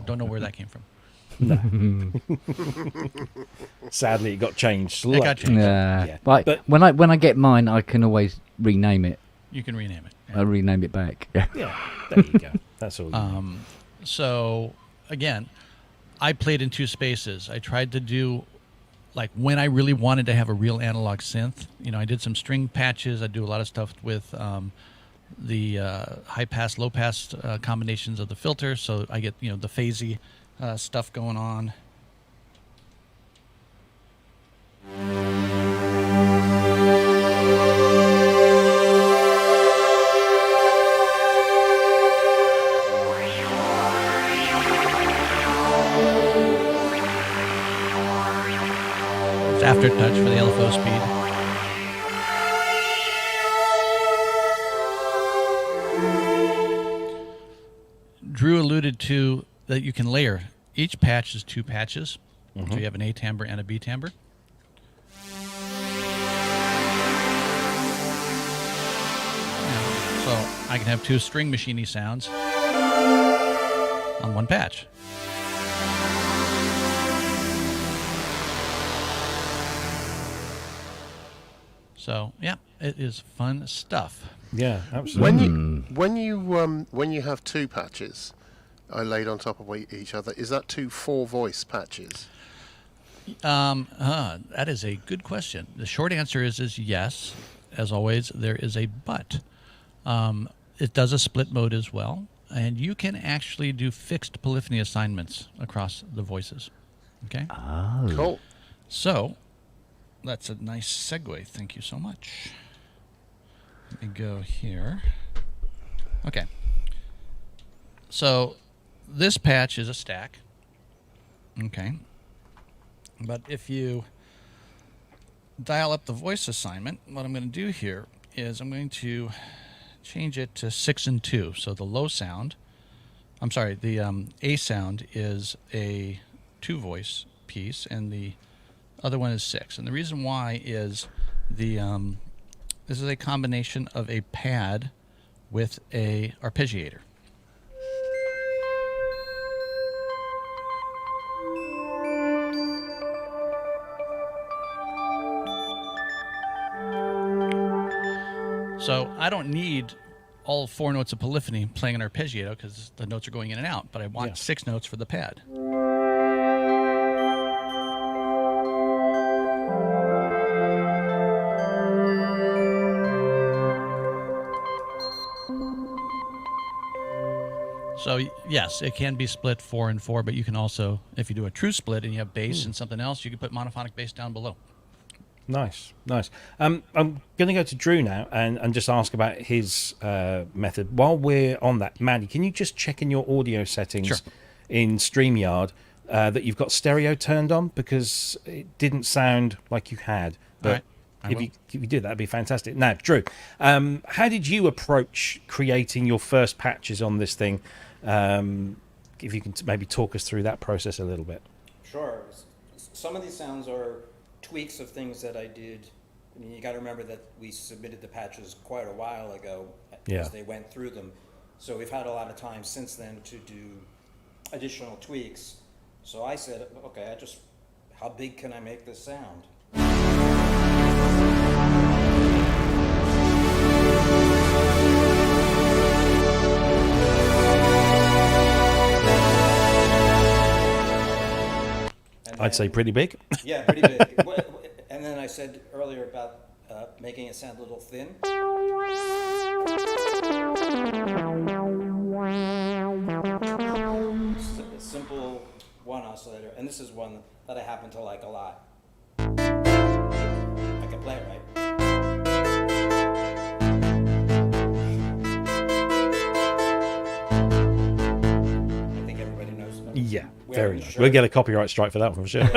Don't know where that came from. Sadly, it got changed. It got changed. Yeah. But when I get mine, I can always rename it. You can rename it. I'll rename it back. Yeah, there you go. That's all. So again, I played in 2 spaces. I tried to do, like, when I really wanted to have a real analog synth. I did some string patches. I do a lot of stuff with the high pass, low pass combinations of the filter, so I get the phasey stuff going on. It's aftertouch for the LFO speed. Drew alluded to that you can layer. Each patch is 2 patches. So you have an A timbre and a B timbre. So I can have 2 string machiney sounds on 1 patch. So yeah, it is fun stuff. Yeah, absolutely. When you have 2 patches laid on top of each other, is that 2 4-voice patches? That is a good question. The short answer is yes. As always, there is a but. It does a split mode as well, and you can actually do fixed polyphony assignments across the voices. Okay? Oh. Cool. So, that's a nice segue. Thank you so much. Let me go here. Okay. So, this patch is a stack. Okay. But if you dial up the voice assignment, what I'm going to do here is I'm going to change it to 6 and 2. So the low sound, I'm sorry, the A sound is a 2-voice piece, and the other one is 6. And the reason why is this is a combination of a pad with a arpeggiator. So I don't need all 4 notes of polyphony playing an arpeggiato because the notes are going in and out, but I want 6 notes for the pad. So yes, it can be split 4 and 4, but you can also, if you do a true split and you have bass and something else, you can put monophonic bass down below. Nice. I'm going to go to Drew now and just ask about his method. While we're on that, Manny, can you just check in your audio settings in StreamYard that you've got stereo turned on, because it didn't sound like you had. But All right. if you did, that'd be fantastic. Now, Drew, how did you approach creating your first patches on this thing? If you can maybe talk us through that process a little bit. Sure. Some of these sounds are tweaks of things that I did. I mean, you got to remember that we submitted the patches quite a while ago as they went through them. So we've had a lot of time since then to do additional tweaks. So I said, okay, how big can I make this sound? I'd say pretty big. Yeah, pretty big. And then I said earlier about making it sound a little thin. A simple one oscillator, and this is one that I happen to like a lot. I can play it right. I think everybody knows. Yeah, Wearing very a nice. shirt. We'll get a copyright strike for that one for sure.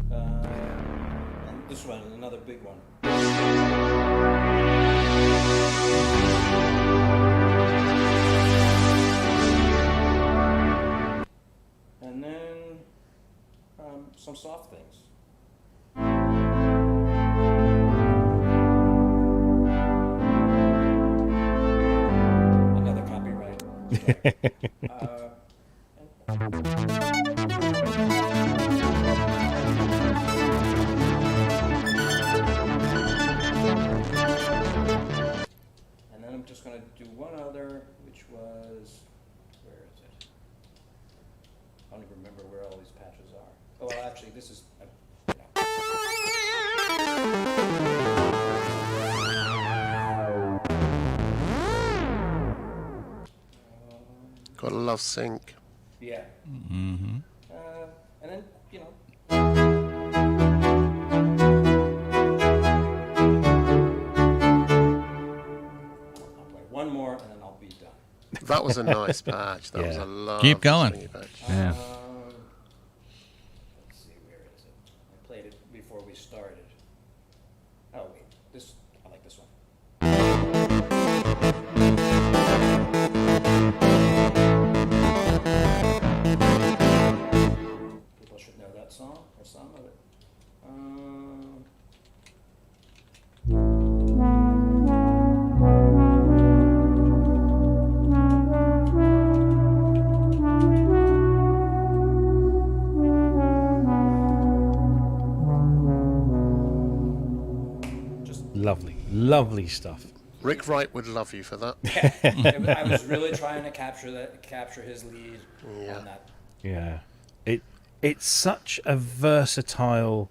And this one, another big one. And then some soft things. Another copyright. And then I'm just going to do one other, which was, where is it? I don't even remember where all these patches are. Oh, well, actually, this is. Gotta love sync. Yeah. Mm-hmm. And then, you know. I'll play one more and then I'll be done. That was a nice patch. That was Yeah. a lovely Keep going. swingy patch. Yeah. Let's see, where is it? I played it before we started. Oh, wait. I like this one. People should know that song or some of it. Just Lovely stuff. Rick Wright would love you for that. I was really trying to capture his lead on that. Yeah, it's such a versatile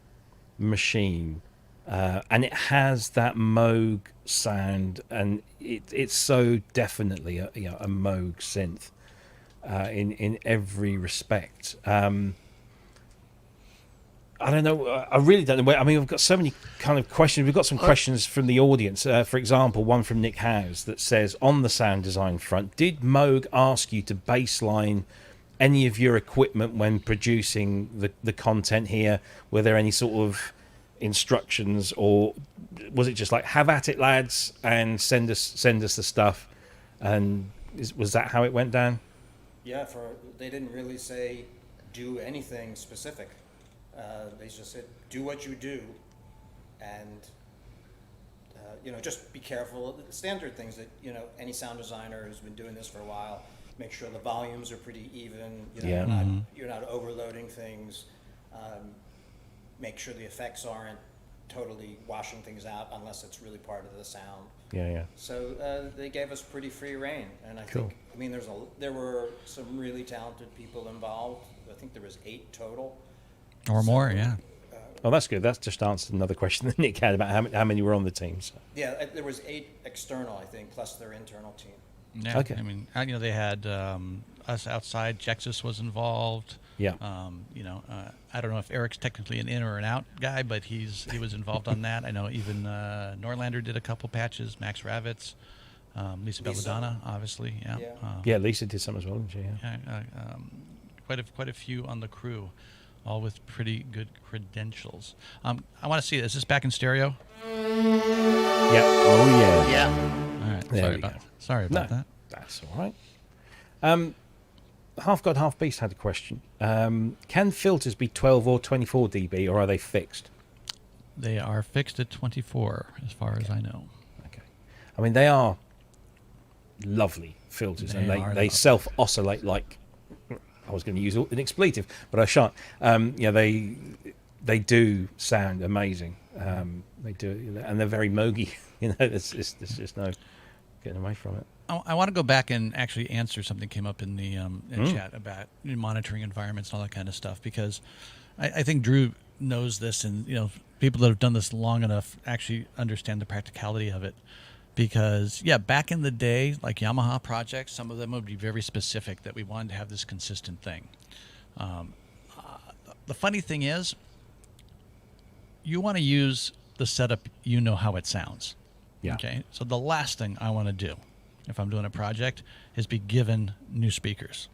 machine, and it has that Moog sound, and it's so definitely a Moog synth in every respect. I don't know. I really don't know. I mean, we've got so many kind of questions. We've got some questions from the audience. For example, one from Nick Howes that says, on the sound design front, did Moog ask you to baseline any of your equipment when producing the content here? Were there any sort of instructions, or was it just like, have at it, lads, and send us the stuff? And was that how it went down? Yeah, they didn't really say do anything specific. They just said do what you do, and just be careful. The standard things that any sound designer who's been doing this for a while. Make sure the volumes are pretty even. You're not overloading things. Make sure the effects aren't totally washing things out unless it's really part of the sound. Yeah. So they gave us pretty free reign, and I Cool. think, there were some really talented people involved. I think there was 8 total. Or more, yeah. Oh, that's good. That's just answered another question that Nick had about how many were on the team. So. Yeah, there was 8 external, I think, plus their internal team. Yeah. Okay. I mean, they had us outside. Jexus was involved. Yeah. I don't know if Eric's technically an in or an out guy, but he was involved on that. I know even Norlander did a couple patches. Max Ravitz. Lisa Lisa. Belladonna, obviously. Yeah. Yeah. Yeah, Lisa did some as well, didn't she? Yeah. Quite a few on the crew, all with pretty good credentials. I want to see, is this back in stereo? Yeah. Oh, yeah. Yeah. All right. There we go. Sorry about that. That's all right. Half God, Half Beast had a question. Can filters be 12 or 24 dB, or are they fixed? They are fixed at 24, as far as I know. Okay. I mean, they are lovely filters, and They are they lovely. self-oscillate like... I was going to use an expletive, but I shan't. They do sound amazing. They do, and they're very Moogy. There's just no getting away from it. I want to go back and actually answer something came up in the chat about monitoring environments and all that kind of stuff, because I think Drew knows this, and people that have done this long enough actually understand the practicality of it. Because back in the day, like Yamaha projects, some of them would be very specific that we wanted to have this consistent thing. The funny thing is, you want to use the setup how it sounds. Yeah. Okay. So the last thing I want to do, if I'm doing a project, is be given new speakers,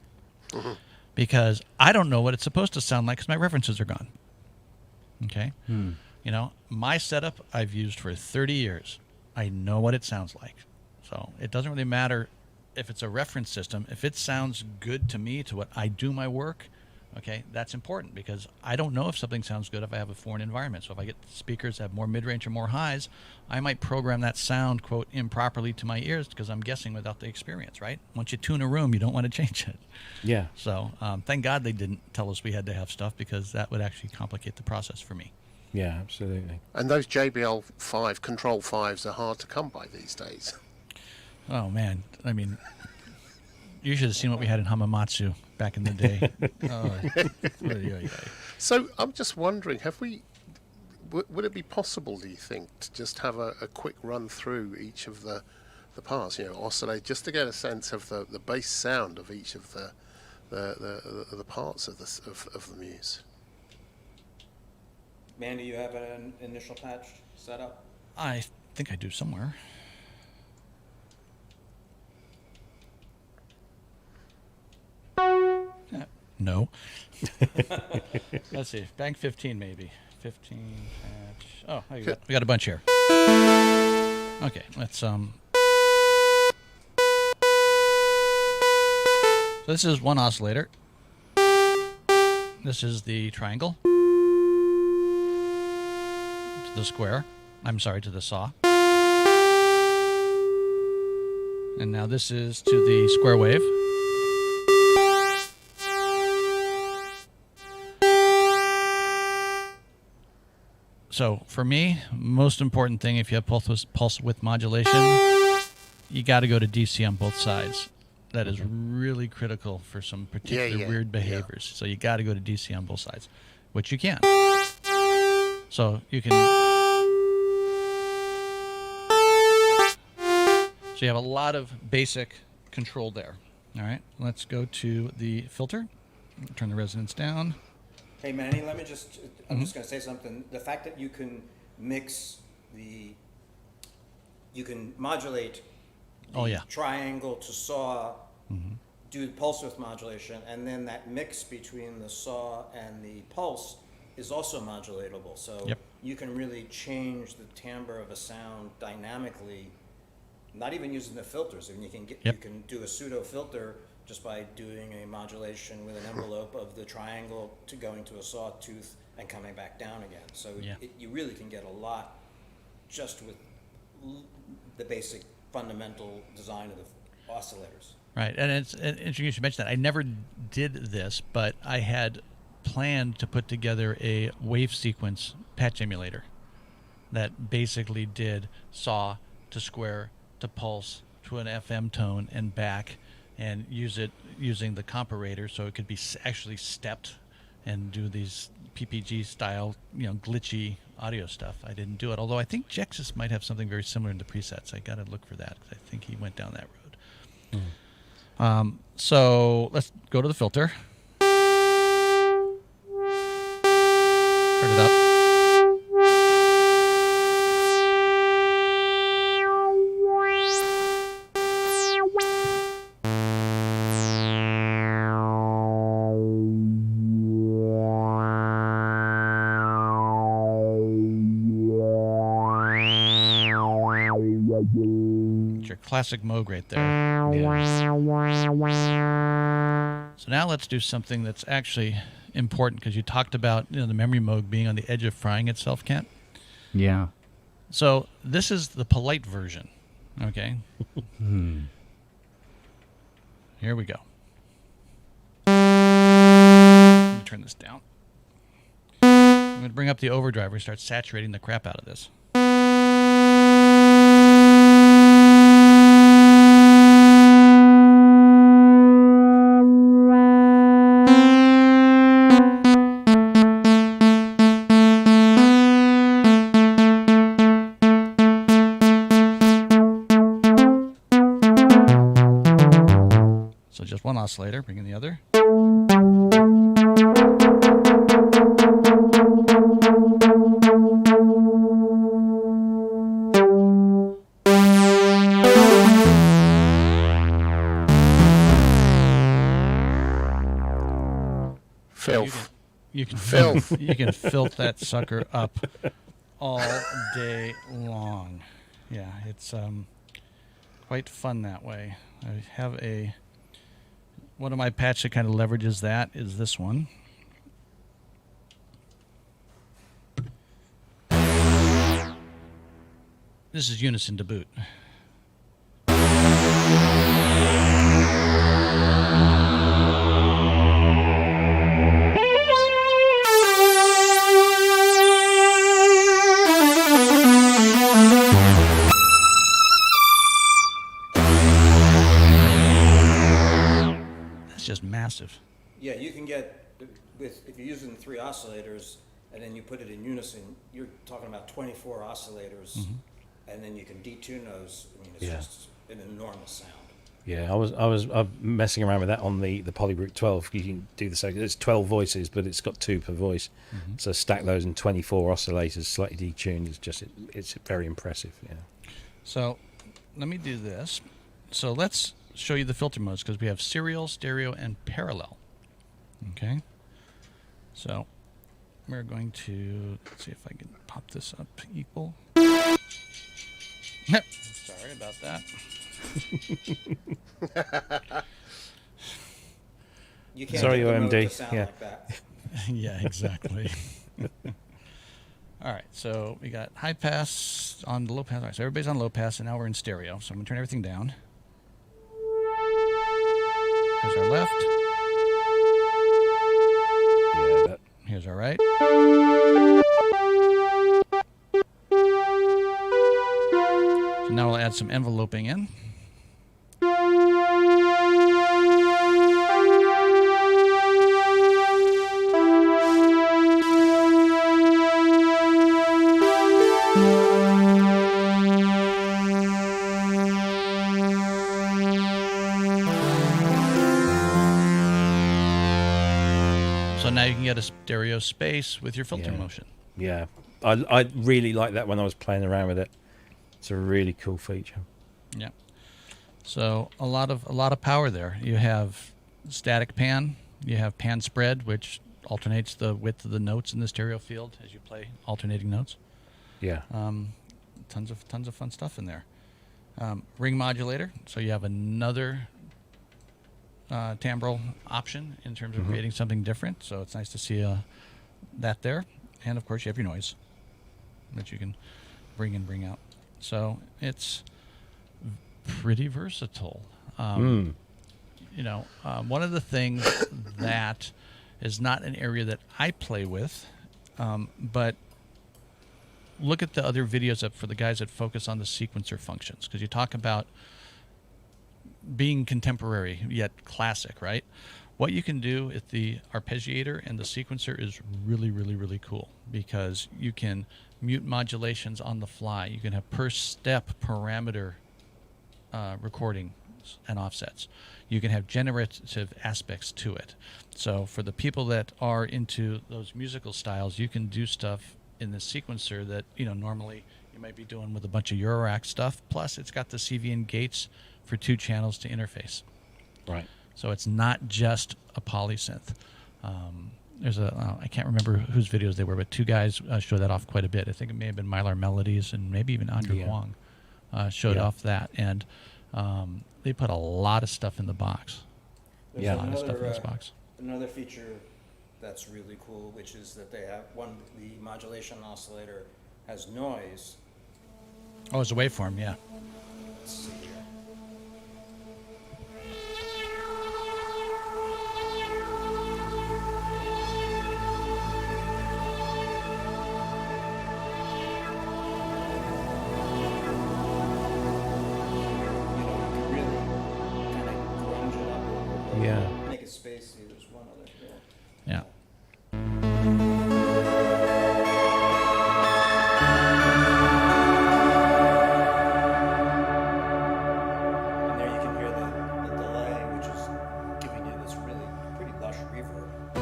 because I don't know what it's supposed to sound like because my references are gone. Okay. My setup I've used for 30 years. I know what it sounds like. So it doesn't really matter if it's a reference system. If it sounds good to me, to what I do my work, okay, that's important, because I don't know if something sounds good if I have a foreign environment. So if I get speakers that have more mid-range or more highs, I might program that sound, quote, improperly to my ears, because I'm guessing without the experience, right? Once you tune a room, you don't want to change it. Yeah. So thank God they didn't tell us we had to have stuff, because that would actually complicate the process for me. Yeah, absolutely. And those JBL 5 Control 5s are hard to come by these days. Oh, man. I mean, you should have seen what we had in Hamamatsu back in the day. So I'm just wondering, would it be possible, do you think, to just have a quick run through each of the parts, oscillate, just to get a sense of the bass sound of each of the parts of the Muse? Mandy, you have an initial patch set up? I think I do somewhere. No. Let's see. Bank 15 maybe. 15 patch. Oh, we got a bunch here. Okay, let's So this is one oscillator. This is the triangle. To the square. I'm sorry, to the saw. And now this is to the square wave. So for me, most important thing, if you have pulse width modulation, you got to go to DC on both sides. That is really critical for some particular weird behaviors. So you got to go to DC on both sides, which you can. So you can. So you have a lot of basic control there. All right, let's go to the filter. Turn the resonance down. Hey, Manny, I'm just going to say something. The fact that you can you can modulate the triangle to saw, do pulse width modulation, and then that mix between the saw and the pulse is also modulatable. So you can really change the timbre of a sound dynamically, not even using the filters. I mean, you can do a pseudo filter just by doing a modulation with an envelope of the triangle to going to a sawtooth and coming back down again. So you really can get a lot just with the basic fundamental design of the oscillators. Right, and it's interesting you should mention that. I never did this, but I had planned to put together a wave sequence patch emulator that basically did saw to square to pulse to an FM tone and back, and use it using the comparator so it could be actually stepped and do these PPG style, glitchy audio stuff. I didn't do it, although I think Jexus might have something very similar in the presets. I got to look for that because I think he went down that road. So let's go to the filter. Turn it up. classic Moog right there. Yeah. So now let's do something that's actually important, because you talked about the memory Moog being on the edge of frying itself, Kent. Yeah. So this is the polite version. Okay. Here we go. Let me turn this down. I'm going to bring up the overdrive and start saturating the crap out of this. So just one oscillator, bring in the other. Filth. You can Filth. You can filth that sucker up all day long. Yeah, it's quite fun that way. I have one of my patches that kind of leverages that is this one. This is unison to boot. Just massive. Yeah, you can get if you're using 3 oscillators and then you put it in unison, you're talking about 24 oscillators, and then you can detune those. I mean, it's just an enormous sound. Yeah, I was messing around with that on the Polybrook 12. You can do the same. It's 12 voices, but it's got 2 per voice. So stack those in 24 oscillators, slightly detuned. It's very impressive. Yeah. So let me do this. So let's show you the filter modes, because we have serial, stereo, and parallel. Okay. So we're going to see if I can pop this up equal. Sorry about that. You can't Sorry, get the mode OMD. to sound Yeah. like that. Yeah, exactly. All right, so we got high pass on the low pass. All right, so everybody's on low pass, and now we're in stereo. So I'm going to turn everything down. Here's our left. Yeah. Here's our right. So now we'll add some enveloping in. So now you can get a stereo space with your filter motion. Yeah. I really like that when I was playing around with it. It's a really cool feature. Yeah. So a lot of power there. You have static pan. You have pan spread, which alternates the width of the notes in the stereo field as you play alternating notes. Yeah. Tons of fun stuff in there. Ring modulator. So you have another timbral option in terms of creating something different. So it's nice to see that there. And of course you have your noise that you can bring in, bring out. So it's pretty versatile. You know, one of the things that is not an area that I play with, but look at the other videos up for the guys that focus on the sequencer functions, because you talk about being contemporary yet classic, right? What you can do with the arpeggiator and the sequencer is really, really, really cool, because you can mute modulations on the fly. You can have per step parameter recordings and offsets. You can have generative aspects to it. So for the people that are into those musical styles, you can do stuff in the sequencer that, you know, normally you might be doing with a bunch of Eurorack stuff. Plus it's got the CVN gates for 2 channels to interface. Right. So it's not just a polysynth. There's I can't remember whose videos they were, but 2 guys show that off quite a bit. I think it may have been Mylar Melodies and maybe even Andre Wong showed Yeah. off that, and they put a lot of stuff in the box. There's Yeah. A lot of stuff in this box. another feature that's really cool, which is that they have the modulation oscillator has noise. Oh, it's a waveform, yeah. Let's see here. Yeah. Make it spacey. There's one other here. Yeah. And there you can hear the delay, which is giving you this really pretty lush reverb. So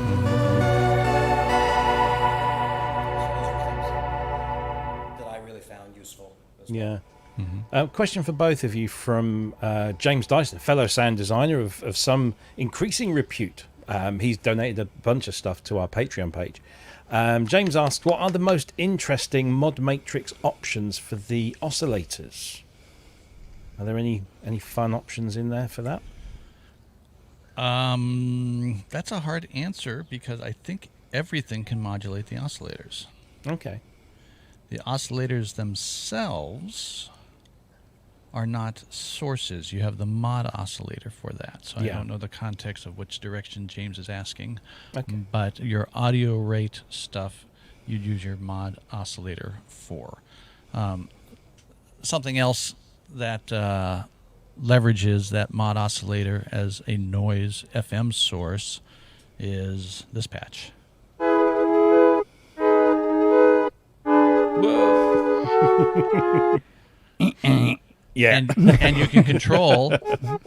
those are things that I really found useful as well. Yeah. Question for both of you from James Dyson, a fellow sound designer of some increasing repute. He's donated a bunch of stuff to our Patreon page. James asked, what are the most interesting mod matrix options for the oscillators? Are there any fun options in there for that? That's a hard answer because I think everything can modulate the oscillators. Okay. The oscillators themselves are not sources. You have the mod oscillator for that. So Yeah. I don't know the context of which direction James is asking. Okay. But your audio rate stuff, you'd use your mod oscillator for. Something else that leverages that mod oscillator as a noise FM source is this patch. Yeah. And you can control the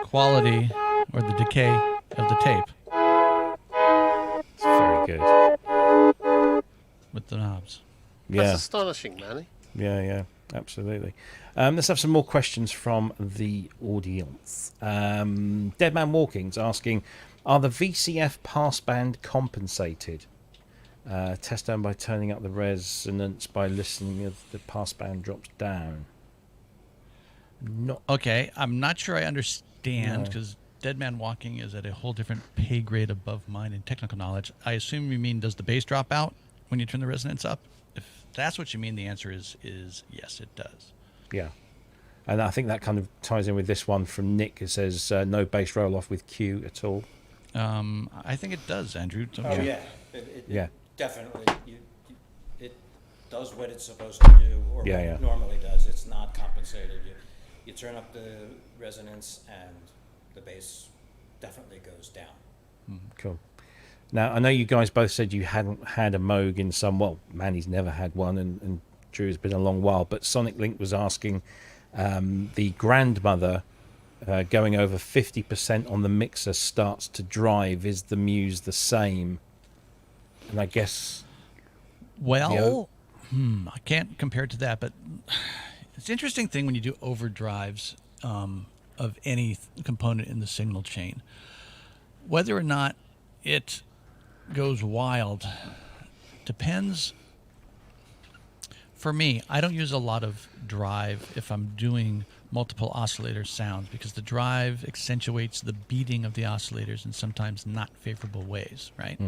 quality or the decay of the tape It's very good. with the knobs. Yeah. That's astonishing, Manny. Yeah, absolutely. Let's have some more questions from the audience. Deadman Walking's asking, are the VCF passband compensated? Test down by turning up the resonance by listening if the passband drops down. Not Okay, I'm not sure I understand No. because Dead Man Walking is at a whole different pay grade above mine in technical knowledge. I assume you mean, does the bass drop out when you turn the resonance up? If that's what you mean, the answer is yes, it does. Yeah. And I think that kind of ties in with this one from Nick. It says no bass roll off with Q at all. I think it does, Andrew. Don't Oh you? yeah, it Yeah. definitely. It does what it's supposed to do, or Yeah, what yeah. it normally does. It's not compensated. You turn up the resonance, and the bass definitely goes down. Cool. Now, I know you guys both said you hadn't had a Moog in some, well, Manny's never had one, and Drew has been a long while, but Sonic Link was asking the grandmother going over 50% on the mixer starts to drive. Is the Muse the same? And I guess... Well, I can't compare it to that, but it's an interesting thing when you do overdrives of any component in the signal chain. Whether or not it goes wild depends. For me, I don't use a lot of drive if I'm doing multiple oscillator sounds because the drive accentuates the beating of the oscillators in sometimes not favorable ways, right?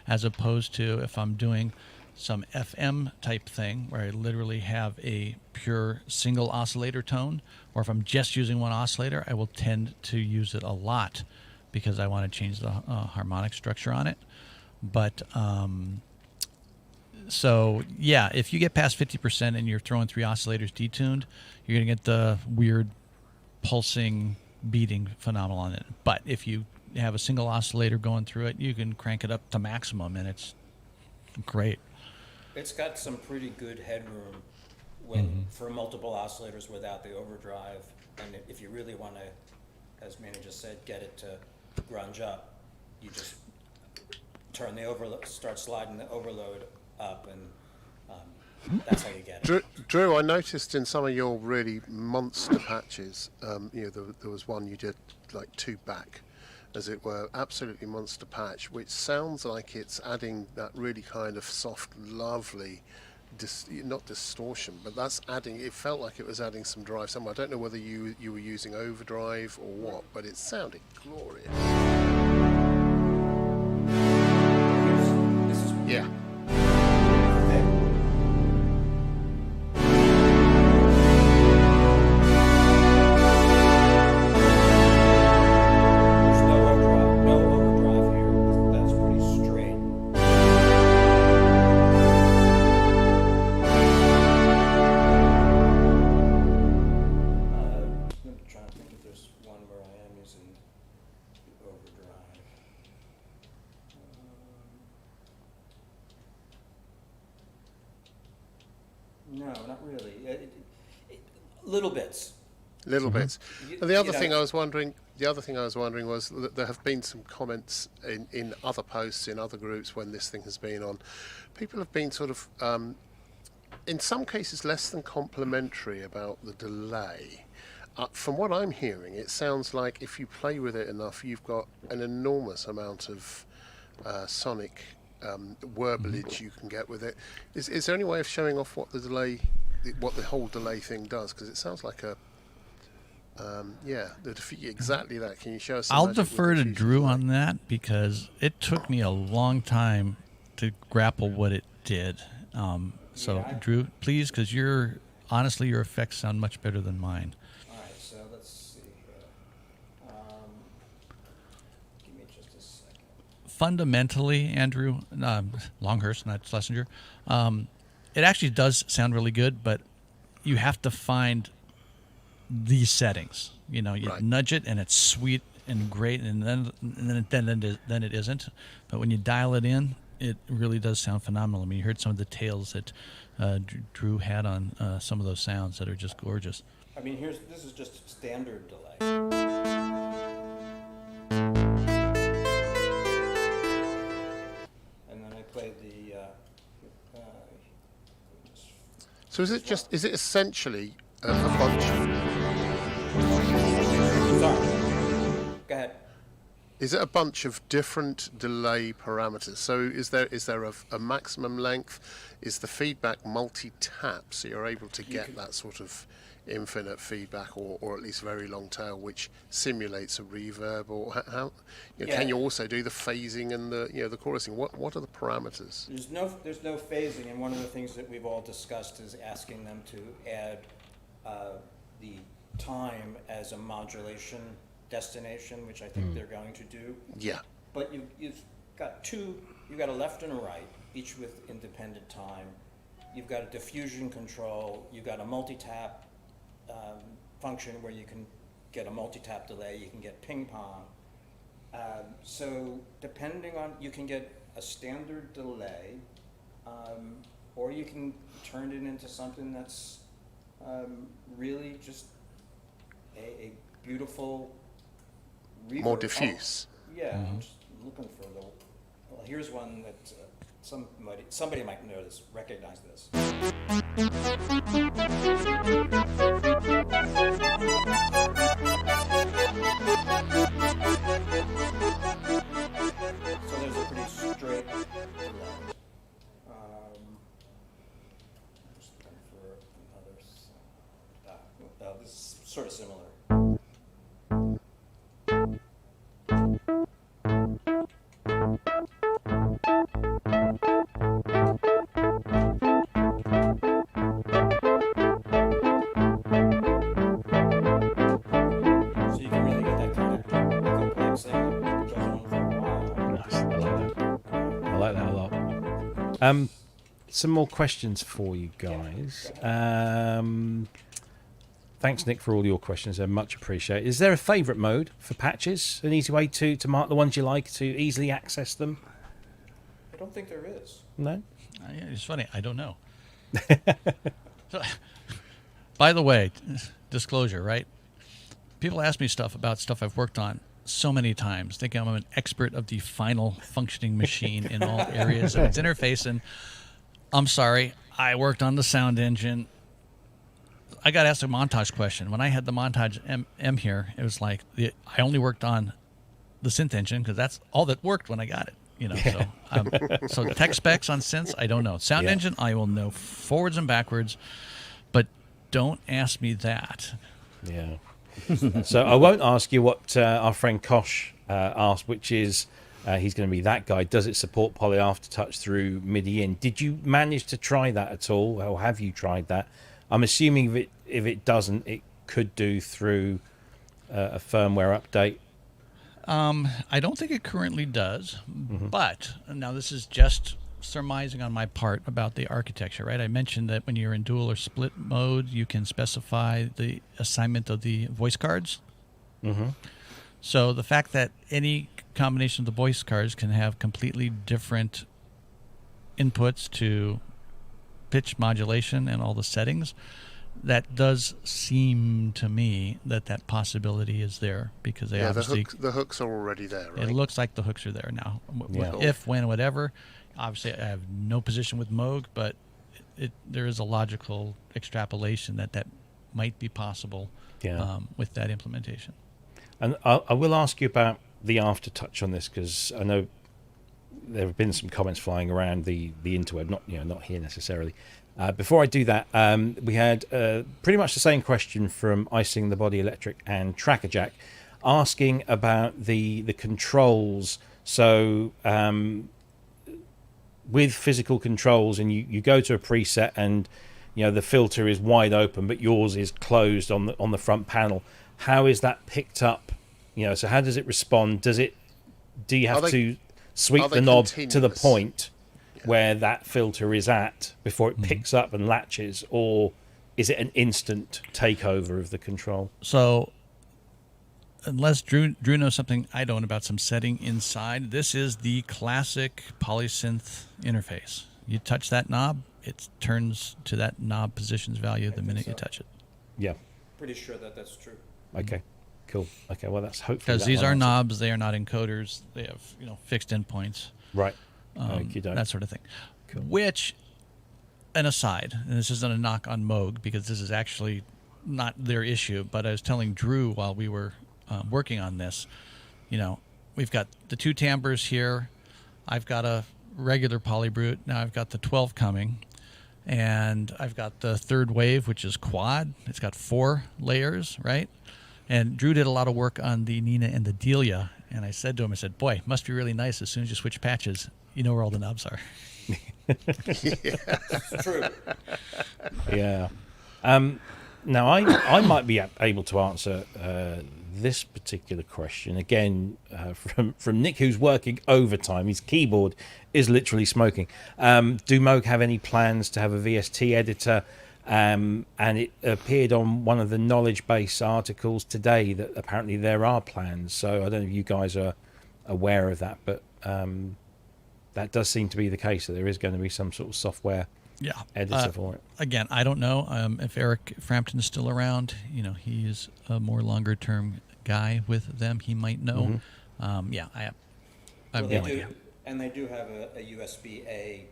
As opposed to if I'm doing some FM type thing where I literally have a pure single oscillator tone, or if I'm just using one oscillator, I will tend to use it a lot because I want to change the harmonic structure on it. But so yeah, if you get past 50% and you're throwing 3 oscillators detuned, you're going to get the weird pulsing beating phenomenon in it. But if you have a single oscillator going through it, you can crank it up to maximum and it's great. It's got some pretty good headroom when for multiple oscillators without the overdrive. And if you really want to, as Manny just said, get it to grunge up, you just turn the overload, start sliding the overload up, and that's how you get it. Drew, I noticed in some of your really monster patches, there was one you did like 2 back, as it were, absolutely monster patch, which sounds like it's adding that really kind of soft, lovely not distortion, but that's adding. It felt like it was adding some drive somewhere. I don't know whether you were using overdrive or what, but it sounded glorious. This is Yeah. There's no overdrive here. That's pretty straight. I'm trying to think if there's one where I am using the overdrive. No, not really. Little bits. Little bits. You- And the other you know- thing I was wondering, was that there have been some comments in other posts in other groups when this thing has been on. People have been sort of, in some cases, less than complimentary about the delay. From what I'm hearing, it sounds like if you play with it enough, you've got an enormous amount of sonic warblage you can get with it. Is there any way of showing off what what the whole delay thing does? Because it sounds like a exactly that. Can you show us? I'll defer to Drew on that because it took me a long time to grapple what it did. So Yeah. Drew, please, because your effects sound much better than mine. All right, so let's see here. Give me just a second. Fundamentally, Andrew, Longhurst, not Schlesinger, it actually does sound really good, but you have to find these settings. You Right. nudge it and it's sweet and great, and then it isn't. But when you dial it in, it really does sound phenomenal. I mean, you heard some of the tales that Drew had on some of those sounds that are just gorgeous. I mean, this is just standard delay. And then I played the. So is it essentially a bunch of? Sorry. Go ahead. Is it a bunch of different delay parameters? So is there a maximum length? Is the feedback multi-tap, so you're able to get that sort of infinite feedback, or at least very long tail, which simulates a reverb? Or how? Yeah. Can you also do the phasing and the chorusing? What are the parameters? There's no phasing, and one of the things that we've all discussed is asking them to add the time as a modulation destination, which I think they're going to do. Yeah. But you've got a left and a right, each with independent time. You've got a diffusion control. You've got a multi-tap function where you can get a multi-tap delay. You can get ping pong. So depending on, you can get a standard delay, or you can turn it into something that's really just a beautiful reverb. More diffuse. Yeah, I'm just looking for well, here's one that somebody might recognize this. So there's a pretty straight delay. Just looking for another sound. This is sort of similar. So you can really get that kind of complex thing that goes on for a while. Nice. I like that a lot. Some more questions for you guys. Thanks, Nick, for all your questions. They're much appreciated. Is there a favourite mode for patches? An easy way to mark the ones you like, to easily access them? I don't think there is. No? Yeah, it's funny. I don't know. So, by the way, disclosure, right? People ask me about stuff I've worked on so many times, thinking I'm an expert of the final functioning machine in all areas of its interface. And I'm sorry, I worked on the sound engine. I got asked a montage question. When I had the montage M here, it was like I only worked on the synth engine because that's all that worked when I got it. So tech specs on synths, I don't know. Sound engine, I will know forwards and backwards, but don't ask me that. Yeah. So I won't ask you what our friend Kosh asked, which is he's going to be that guy. Does it support poly aftertouch through MIDI in? Did you manage to try that at all, or have you tried that? I'm assuming if it doesn't, it could do through a firmware update. I don't think it currently does, but now this is just surmising on my part about the architecture, right? I mentioned that when you're in dual or split mode, you can specify the assignment of the voice cards. So the fact that any combination of the voice cards can have completely different inputs to pitch modulation and all the settings, that does seem to me that possibility is there, because they obviously the hooks are already there, right? It looks like the hooks are there now. If, when, whatever. Obviously, I have no position with Moog, but there is a logical extrapolation that might be possible with that implementation. And I will ask you about the aftertouch on this, because I know there have been some comments flying around the interweb, not here necessarily. Before I do that, we had pretty much the same question from Icing the Body Electric and Tracker Jack, asking about the controls. So with physical controls, and you go to a preset, and the filter is wide open, but yours is closed on the front panel. How is that picked up? So how does it respond? Do you have to sweep the knob to the point where that filter is at before it picks up and latches, or is it an instant takeover of the control? So unless Drew knows something I don't about some setting inside, this is the classic polysynth interface. You touch that knob, it turns to that knob positions value the minute you touch it. Yeah. Pretty sure that's true. Okay. Cool. Okay. Well, that's hopefully because these are knobs. They are not encoders. They have fixed endpoints. Right. That sort of thing. Cool. Which, an aside, and this isn't a knock on Moog because this is actually not their issue, but I was telling Drew while we were working on this, we've got the two timbres here. I've got a regular polybrute. Now I've got the 12 coming, and I've got the third wave, which is quad. It's got 4 layers, right? And Drew did a lot of work on the Nina and the Delia, and I said to him, boy, must be really nice as soon as you switch patches, you know where all the knobs are. It's true. Yeah. Now, I might be able to answer this particular question, again, from Nick, who's working overtime. His keyboard is literally smoking. Do Moog have any plans to have a VST editor? And it appeared on one of the knowledge base articles today that apparently there are plans. So I don't know if you guys are aware of that, but that does seem to be the case, that there is going to be some sort of software editor for it. Again, I don't know if Eric Frampton is still around. He's a more longer term guy with them. He might know. I have no idea. And they do have a USB-A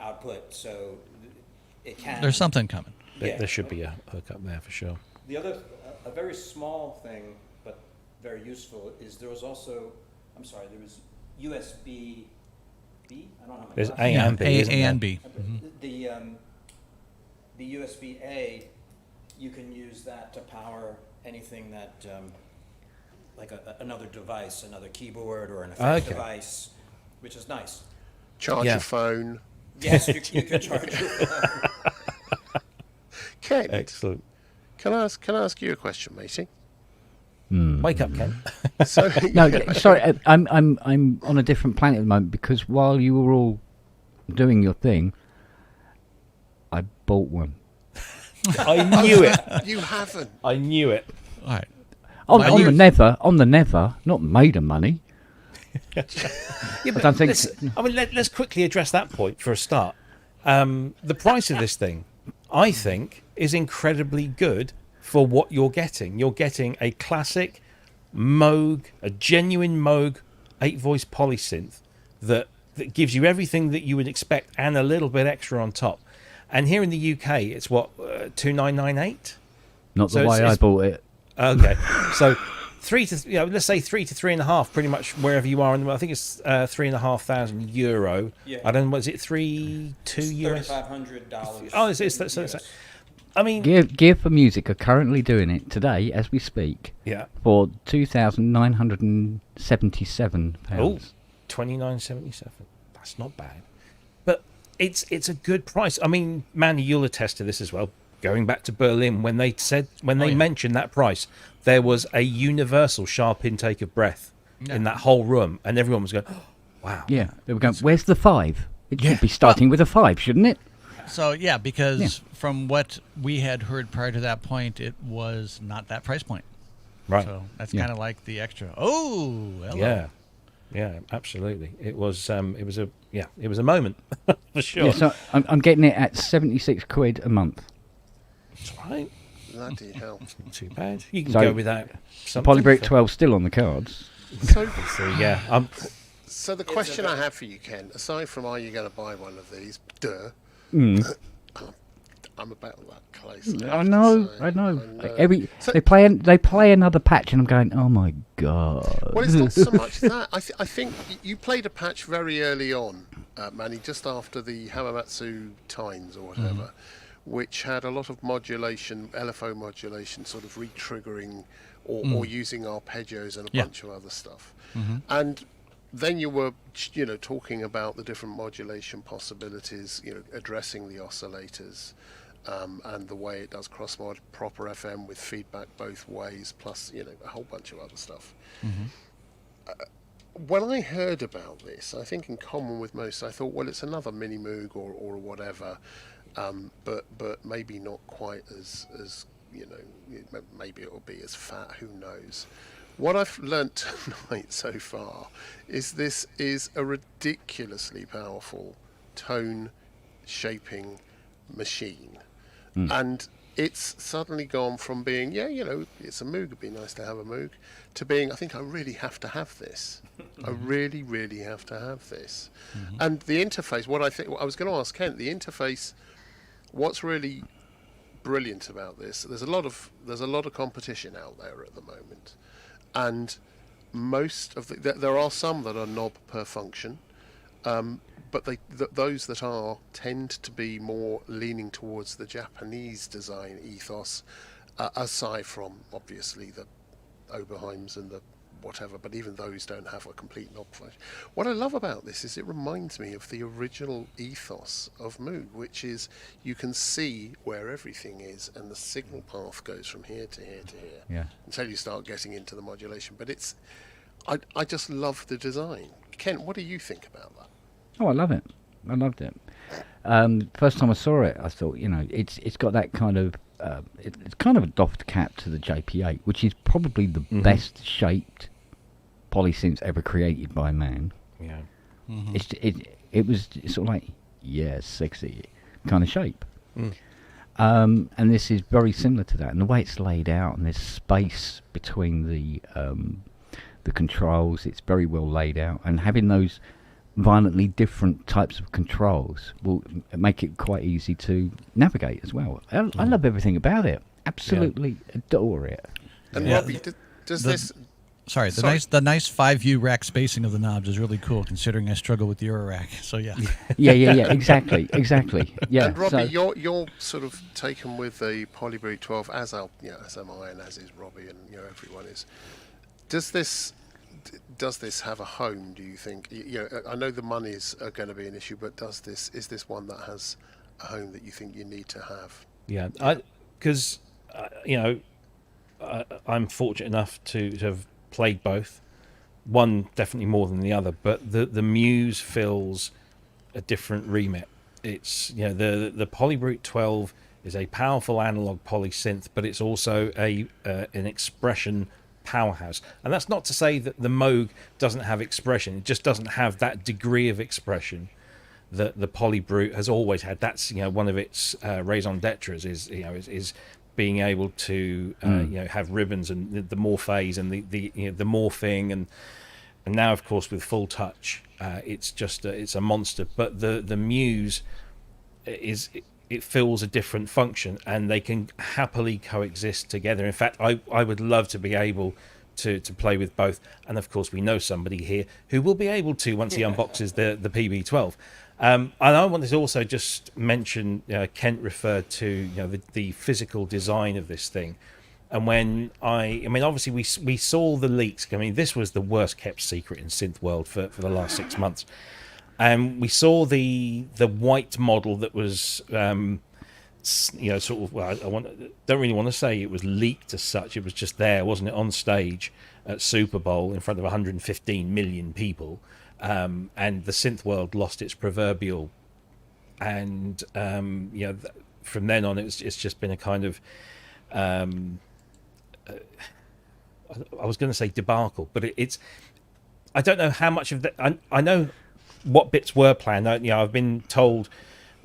output, so it can. There's something coming. There should be a hookup there for sure. The other, a very small thing, but very useful, is there was also, there was USB B. I don't know how many. There's A and B. A and B. The USB A, you can use that to power anything that, like another device, another keyboard or an effects device, which is nice. Charge your phone. Yes, you can charge your phone. Ken, excellent. Can I ask you a question, matey? Wake up, Ken. So, no, sorry, I'm on a different planet at the moment, because while you were all doing your thing, I bought one. I knew it. You haven't. I knew it. All right. On the never, not made of money. Yeah, I don't think. Let's quickly address that point for a start. The price of this thing, I think, is incredibly good for what you're getting. You're getting a classic Moog, a genuine Moog 8-voice polysynth that gives you everything that you would expect and a little bit extra on top. And here in the UK, it's what, 2,998? Not the way I bought it. Okay, so let's say 3 to 3.5, pretty much wherever you are in the world. I think it's €3,500. Yeah. I don't know, was it 3.2 US? $3,500. Oh, it's I mean, Gear for Music are currently doing it today as we speak yeah. for £2,977. Oh, $29.77. That's not bad, but it's a good price. I mean, Manny, you'll attest to this as well. Going back to Berlin, when they mentioned that price, there was a universal sharp intake of breath in that whole room, and everyone was going, oh, "Wow!" Yeah, they were going. Where's the 5? It should be starting with a 5, shouldn't it? So yeah, because from what we had heard prior to that point, it was not that price point. Right. So that's kind of like the extra. Oh, hello. Yeah, absolutely. It was a moment for sure. Yeah, so I'm getting it at £76 a month. That's right. Bloody hell. Not too bad. You can So, go without something. Polybrute 12 still on the cards. So, Yeah. so the question I have for you, Ken, aside from are you going to buy one of these, I'm about that close. I know. They play another patch, and I'm going, oh my god. Well, it's not so much that. I think you played a patch very early on, Manny, just after the Hamamatsu Times or whatever, which had a lot of modulation, LFO modulation, sort of re-triggering or using arpeggios and a bunch of other stuff. And then you were, talking about the different modulation possibilities, addressing the oscillators. And the way it does cross-mod, proper FM with feedback both ways, plus, a whole bunch of other stuff. When I heard about this, I think in common with most, I thought, well, it's another mini Moog or whatever, but maybe not quite as maybe it will be as fat, who knows. What I've learnt tonight so far is this is a ridiculously powerful tone shaping machine. And it's suddenly gone from being, it's a Moog, it'd be nice to have a Moog, to being, I think I really have to have this. I really, really have to have this. And the interface, I was going to ask Kent, the interface, what's really brilliant about this, there's a lot of competition out there at the moment. And most of there are some that are knob per function, but those that tend to be more leaning towards the Japanese design ethos, aside from obviously the Oberheims and the whatever, but even those don't have a complete knob function. What I love about this is it reminds me of the original ethos of Moog, which is you can see where everything is and the signal path goes from here to here to here until you start getting into the modulation. But I just love the design. Kent, what do you think about that? Oh, I love it. I loved it. First time I saw it, I thought, it's got that kind of it's kind of a doffed cap to the JP8, which is probably the best shaped polysynth ever created by man. Yeah. It was sort of like sexy kind of shape. And this is very similar to that, and the way it's laid out, and there's space between the controls. It's very well laid out, and having those violently different types of controls will make it quite easy to navigate as well. I love everything about it. Absolutely adore it. And Robbie, does this? Sorry, the nice 5U rack spacing of the knobs is really cool, considering I struggle with the Eurorack. So yeah. Exactly. Yeah. And Robbie, you're sort of taken with the Polybrute 12, as am I, and as is Robbie, and everyone is. Does this have a home, do you think? I know the monies are going to be an issue, but is this one that has a home that you think you need to have? Yeah, because I'm fortunate enough to have played both. One definitely more than the other, but the Muse fills a different remit. It's the Polybrute 12 is a powerful analog polysynth, but it's also an expression powerhouse. And that's not to say that the Moog doesn't have expression. It just doesn't have that degree of expression that the Polybrute has always had. That's one of its raison d'etres is being able to have ribbons and the morphase and the morphing and now of course with full touch it's a monster. But the Muse it fills a different function, and they can happily coexist together. In fact, I would love to be able to play with both. And of course, we know somebody here who will be able to once he unboxes the PB12. And I wanted to also just mention, Kent referred to the physical design of this thing. And when I mean, obviously we saw the leaks. I mean, this was the worst kept secret in synth world for the last 6 months. And we saw the white model that was, sort of. Well, don't really want to say it was leaked as such. It was just there, wasn't it, on stage at Super Bowl in front of 115 million people. And the synth world lost its proverbial. And from then on, it's just been a kind of. I was going to say debacle, but it's. I don't know how much of that. I know what bits were planned. I've been told,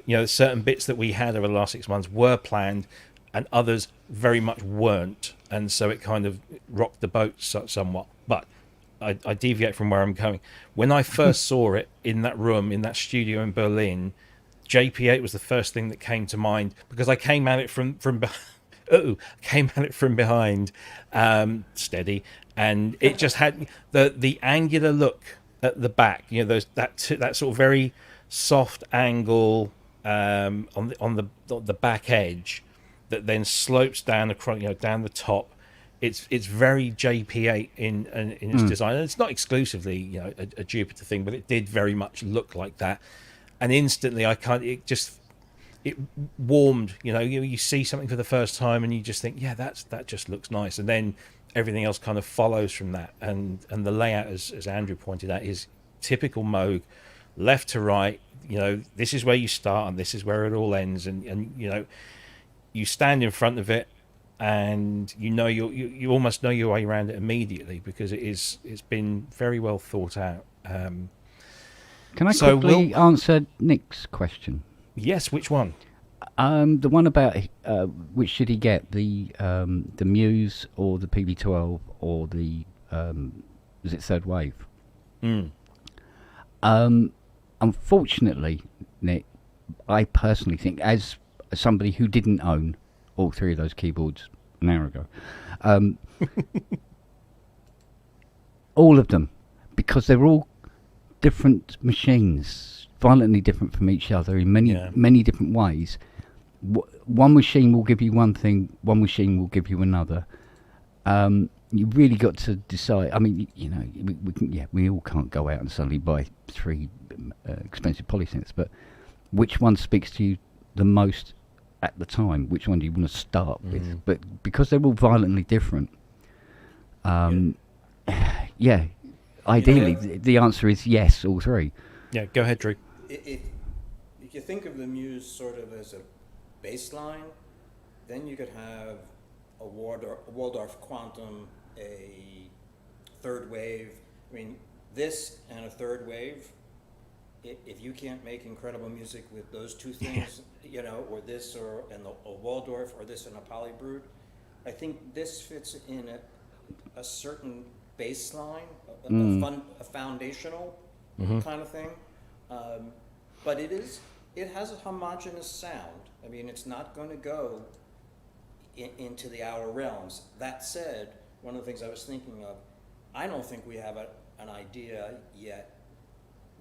certain bits that we had over the last 6 months were planned, and others very much weren't, and so it kind of rocked the boat somewhat. But I deviate from where I'm going. When I first saw it in that room, in that studio in Berlin, JP8 was the first thing that came to mind, because I came at it from behind, steady, and it just had the angular look at the back. That sort of very soft angle on the back edge that then slopes down across, down the top. It's very JP8 in its design. And it's not exclusively a Jupiter thing, but it did very much look like that. And instantly, it warmed. You see something for the first time, and you just think, yeah, that just looks nice. And then everything else kind of follows from that. And the layout, as Andrew pointed out, is typical Moog, left to right. This is where you start, and this is where it all ends. And you stand in front of it, and you almost know your way around it immediately, because it's been very well thought out. Can I quickly answer Nick's question? Yes, which one? The one about which should he get, the Muse or the PB12 or the is it Third Wave? Unfortunately, Nick, I personally think, as somebody who didn't own all three of those keyboards an hour ago, all of them, because they're all different machines, violently different from each other in many different ways. One machine will give you one thing, one machine will give you another. You really got to decide. I mean, we all can't go out and suddenly buy 3 expensive polysynths, but which one speaks to you the most at the time? Which one do you want to start with? But because they're all violently different, ideally, the answer is yes, all 3. Yeah, go ahead, Drew. If you think of the Muse sort of as a baseline, then you could have a Waldorf Quantum, a Third Wave. I mean, this and a Third Wave, if you can't make incredible music with those two things, or this or a Waldorf, or this and a Polybrute, I think this fits in a certain baseline, a foundational kind of thing. But it has a homogeneous sound. I mean, it's not going to go into the outer realms. That said, one of the things I was thinking of, I don't think we have an idea yet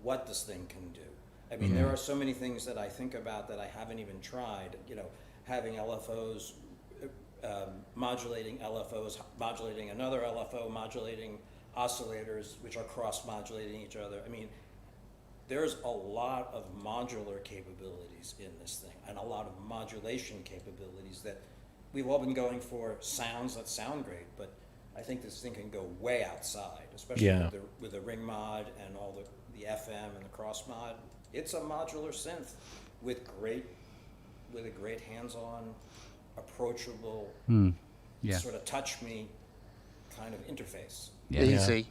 what this thing can do. I mean, there are so many things that I think about that I haven't even tried. Having LFOs, modulating LFOs, modulating another LFO, modulating oscillators, which are cross-modulating each other. I mean, there's a lot of modular capabilities in this thing, and a lot of modulation capabilities that we've all been going for sounds that sound great, but I think this thing can go way outside, especially with the ring mod and all the FM and the cross mod. It's a modular synth with a great hands-on, approachable, sort of touch me kind of interface. Easy.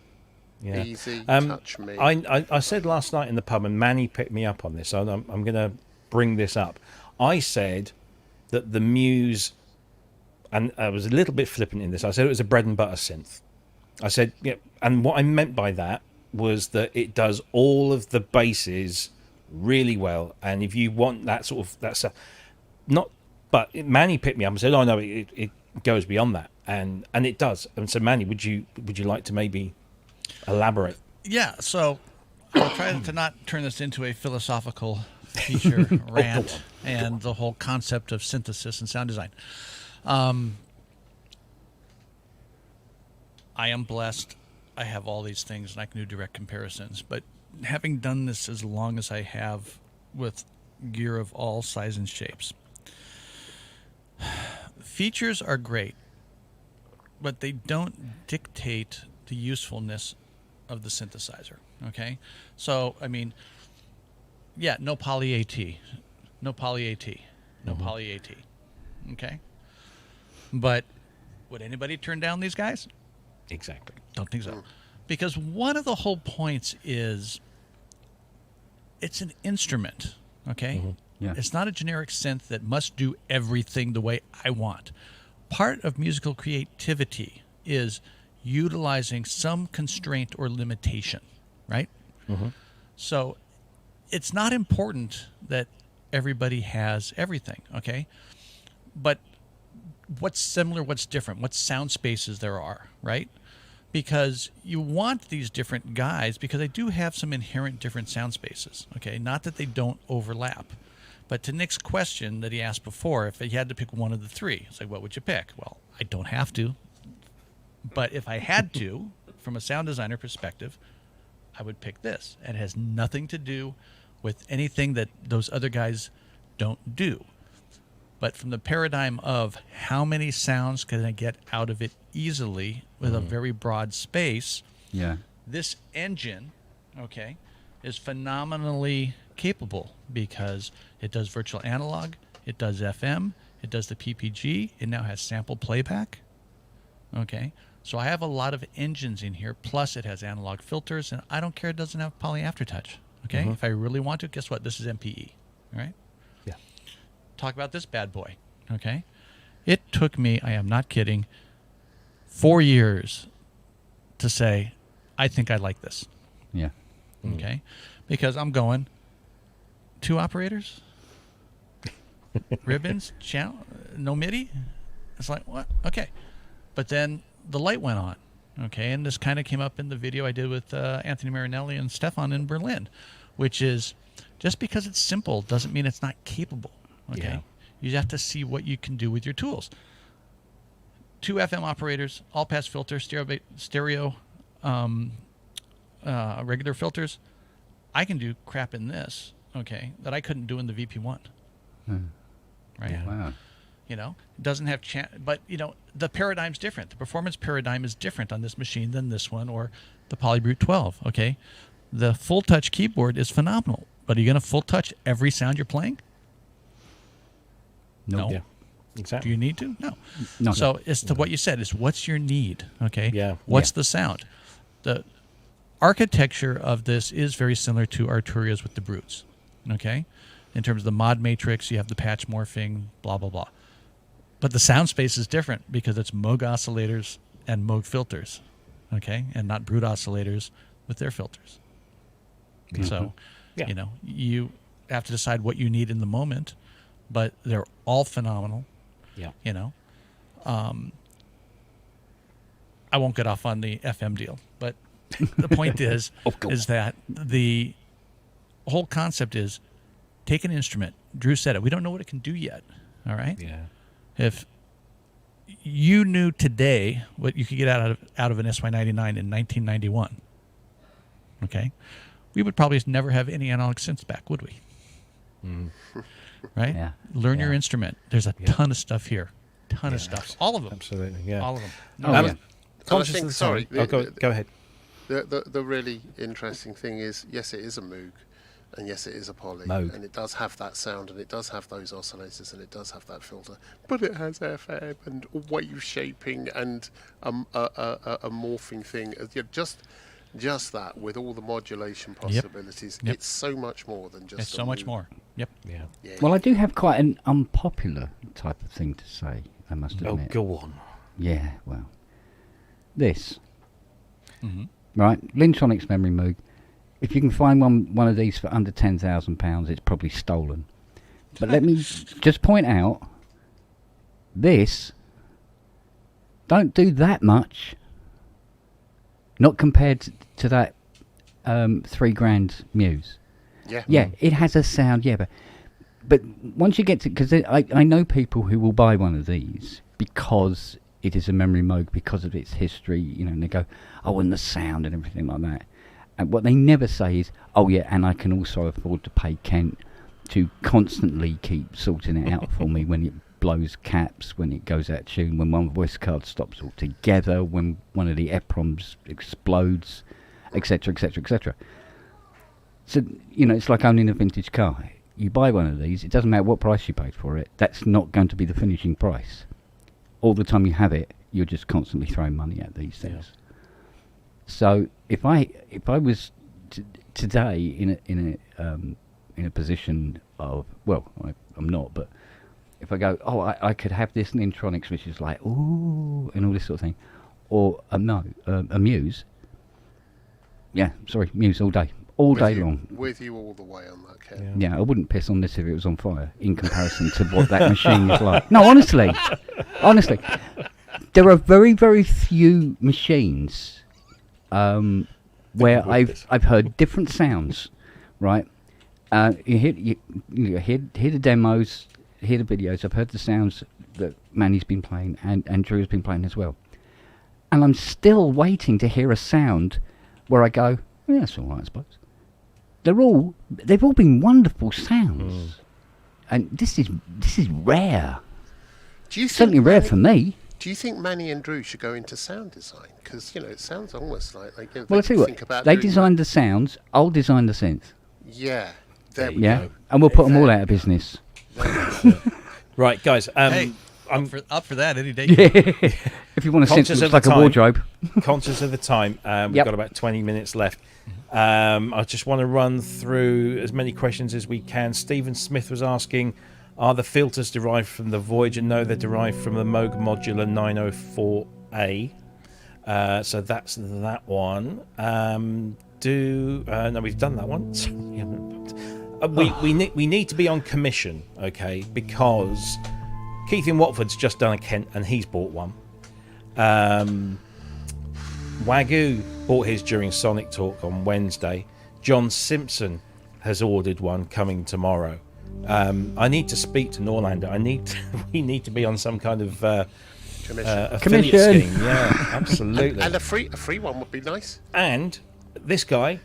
Yeah. Easy, touch me. I said last night in the pub, and Manny picked me up on this, so I'm going to bring this up. I said that the Muse, and I was a little bit flippant in this, I said it was a bread and butter synth. I said, and what I meant by that was that it does all of the basses really well, and if you want that sort of, that's not, but Manny picked me up and said, oh no, it goes beyond that, and it does. And so, Manny, would you like to maybe elaborate? Yeah, so I'll try to not turn this into a philosophical feature rant and the whole concept of synthesis and sound design. I am blessed. I have all these things, and I can do direct comparisons. But having done this as long as I have with gear of all sizes and shapes, features are great, but they don't dictate the usefulness of the synthesizer. Okay? So, I mean, yeah, no poly AT. No poly AT. No poly AT. Okay? But would anybody turn down these guys? Exactly. Don't think so. Because one of the whole points is it's an instrument, okay? Yeah. It's not a generic synth that must do everything the way I want. Part of musical creativity is utilizing some constraint or limitation, right? So it's not important that everybody has everything, okay? But what's similar, what's different, what sound spaces there are, right? Because you want these different guys because they do have some inherent different sound spaces, okay? Not that they don't overlap. But to Nick's question that he asked before, if he had to pick one of the three, it's like, what would you pick? Well, I don't have to. But if I had to, from a sound designer perspective, I would pick this. And it has nothing to do with anything that those other guys don't do. But from the paradigm of how many sounds can I get out of it easily with a very broad space, Yeah. this engine, okay, is phenomenally capable because it does virtual analog, it does FM, it does the PPG, it now has sample playback, okay? So I have a lot of engines in here, plus it has analog filters, and I don't care it doesn't have poly aftertouch, okay? If I really want to, guess what? This is MPE, all right? Yeah. Talk about this bad boy, okay? It took me, I am not kidding, 4 years to say, I think I like this, Yeah. okay? Because I'm going, 2 operators, ribbons, channel, no MIDI. It's like, what? Okay. But then the light went on, okay? And this kind of came up in the video I did with Anthony Marinelli and Stefan in Berlin, which is just because it's simple doesn't mean it's not capable, okay? Yeah. You have to see what you can do with your tools. 2 FM operators, all-pass filter, stereo regular filters. I can do crap in this, okay, that I couldn't do in the VP1. Right? Yeah. Wow. You know, it doesn't have but you know, the paradigm's different. The performance paradigm is different on this machine than this one or the Polybrute 12, okay? The full touch keyboard is phenomenal, but are you going to full touch every sound you're playing? No. Yeah. Do Exactly. you need to? No. No. So it's to what you said, is what's your need, okay? Yeah. What's Yeah. the sound? The architecture of this is very similar to Arturia's with the Brutes, okay? In terms of the mod matrix, you have the patch morphing, blah, blah, blah. But the sound space is different because it's Moog oscillators and Moog filters, okay? And not Brute oscillators with their filters. So, Yeah. you know, you have to decide what you need in the moment, but they're all phenomenal, Yeah. you know. I won't get off on the FM deal, but the point is, go is that the whole concept is take an instrument. Drew said it. We don't know what it can do yet. All right. Yeah. If you knew today what you could get out of an SY99 in 1991, okay, we would probably never have any analog synths back, would we? Right? Yeah. Learn your Yeah. instrument. There's a ton of stuff here. Ton of stuff. All of them. Absolutely. Yeah. All of them. Oh, Um, yeah. Conscious think- of the sorry, time. Oh, go ahead. The really interesting thing is, yes, it is a Moog, and yes, it is a Poly, Moog. and it does have that sound, and it does have those oscillators, and it does have that filter, but it has FM and wave shaping and a morphing thing. Yeah, just that with all the modulation possibilities, Yep. it's so much more than just. It's a so much Moog. more. Yep. Yeah. Yeah. Well, I do have quite an unpopular type of thing to say, I must Oh, admit. go on. Yeah, well. This. Mm-hmm. Right? Lintronics Memory Moog. If you can find one of these for under £10,000, it's probably stolen. But let me just point out, this Don't do that much. Not compared to that $3,000 Muse. Yeah. Yeah, it has a sound. Yeah, but once you get to, because I know people who will buy one of these because it is a memory Moog, because of its history, you know, and they go, oh, and the sound and everything like that. And what they never say is, oh yeah, and I can also afford to pay Kent to constantly keep sorting it out for me when it blows caps, when it goes out of tune, when one voice card stops altogether, when one of the EPROMs explodes, etc., etc., etc. So, you know, it's like owning a vintage car. You buy one of these, it doesn't matter what price you paid for it, that's not going to be the finishing price. All the time you have it, you're just constantly throwing money at these things. Yeah. So if I was today in a position of, well, I'm not, but if I go, oh, I could have this Nintronics, which is like, ooh, and all this sort of thing, or a Muse. Yeah, sorry, Muse all day long. With you all the way on that, Ken. Yeah, I wouldn't piss on this if it was on fire in comparison to what that machine is like. No, honestly, there are very, very few machines where I've heard different sounds, right? You hear the demos, hear the videos. I've heard the sounds that Manny's been playing and Drew's been playing as well, and I'm still waiting to hear a sound where I go, yeah, that's all right, I suppose. They've all been wonderful sounds, and this is rare. Certainly rare for me. Do you think Manny and Drew should go into sound design? Because, you know, it sounds almost like well, I'll tell you what, they designed the sounds, I'll design the synth. Yeah, there we go. And we'll put them all out of business. Right, guys. Hey, I'm up for that any day. If you want to synth that looks like a wardrobe. Conscious of the time, we've got about 20 minutes left. I just want to run through as many questions as we can. Stephen Smith was asking, are the filters derived from the Voyager? No, they're derived from the Moog Modular 904A. So that's that one. No, we've done that one. We need to be on commission, okay? Because Keith in Watford's just done a Kent and he's bought one. Wagyu bought his during Sonic Talk on Wednesday. John Simpson has ordered one coming tomorrow. I need to speak to Norlander. We need to be on some kind of affiliate scheme. Yeah, absolutely. And a free one would be nice. And this guy,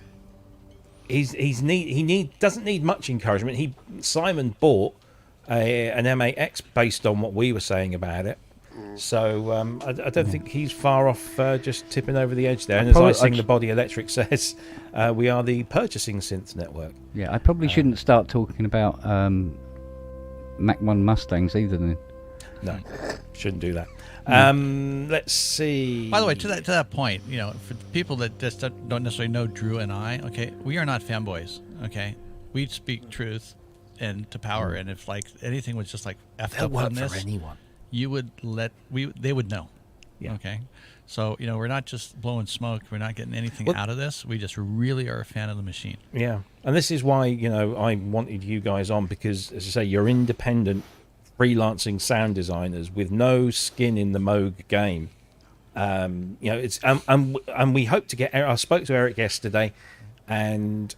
he doesn't need much encouragement. Simon bought an M8X based on what we were saying about it. So I don't think he's far off just tipping over the edge there. And as I Sing the Body Electric says, we are the purchasing synth network. Yeah, I probably shouldn't start talking about Mach 1 Mustangs either then. No, shouldn't do that. Let's see. By the way, to that point, you know, for people that just don't necessarily know Drew and I, okay, we are not fanboys, okay? We speak truth and to power, and if like anything was just like effed up on this, for anyone. They would know. Yeah. Okay. So, you know, we're not just blowing smoke. We're not getting anything out of this. We just really are a fan of the machine. Yeah. And this is why, you know, I wanted you guys on because, as I say, you're independent freelancing sound designers with no skin in the Moog game. You know, it's and we hope to get. I spoke to Eric yesterday, and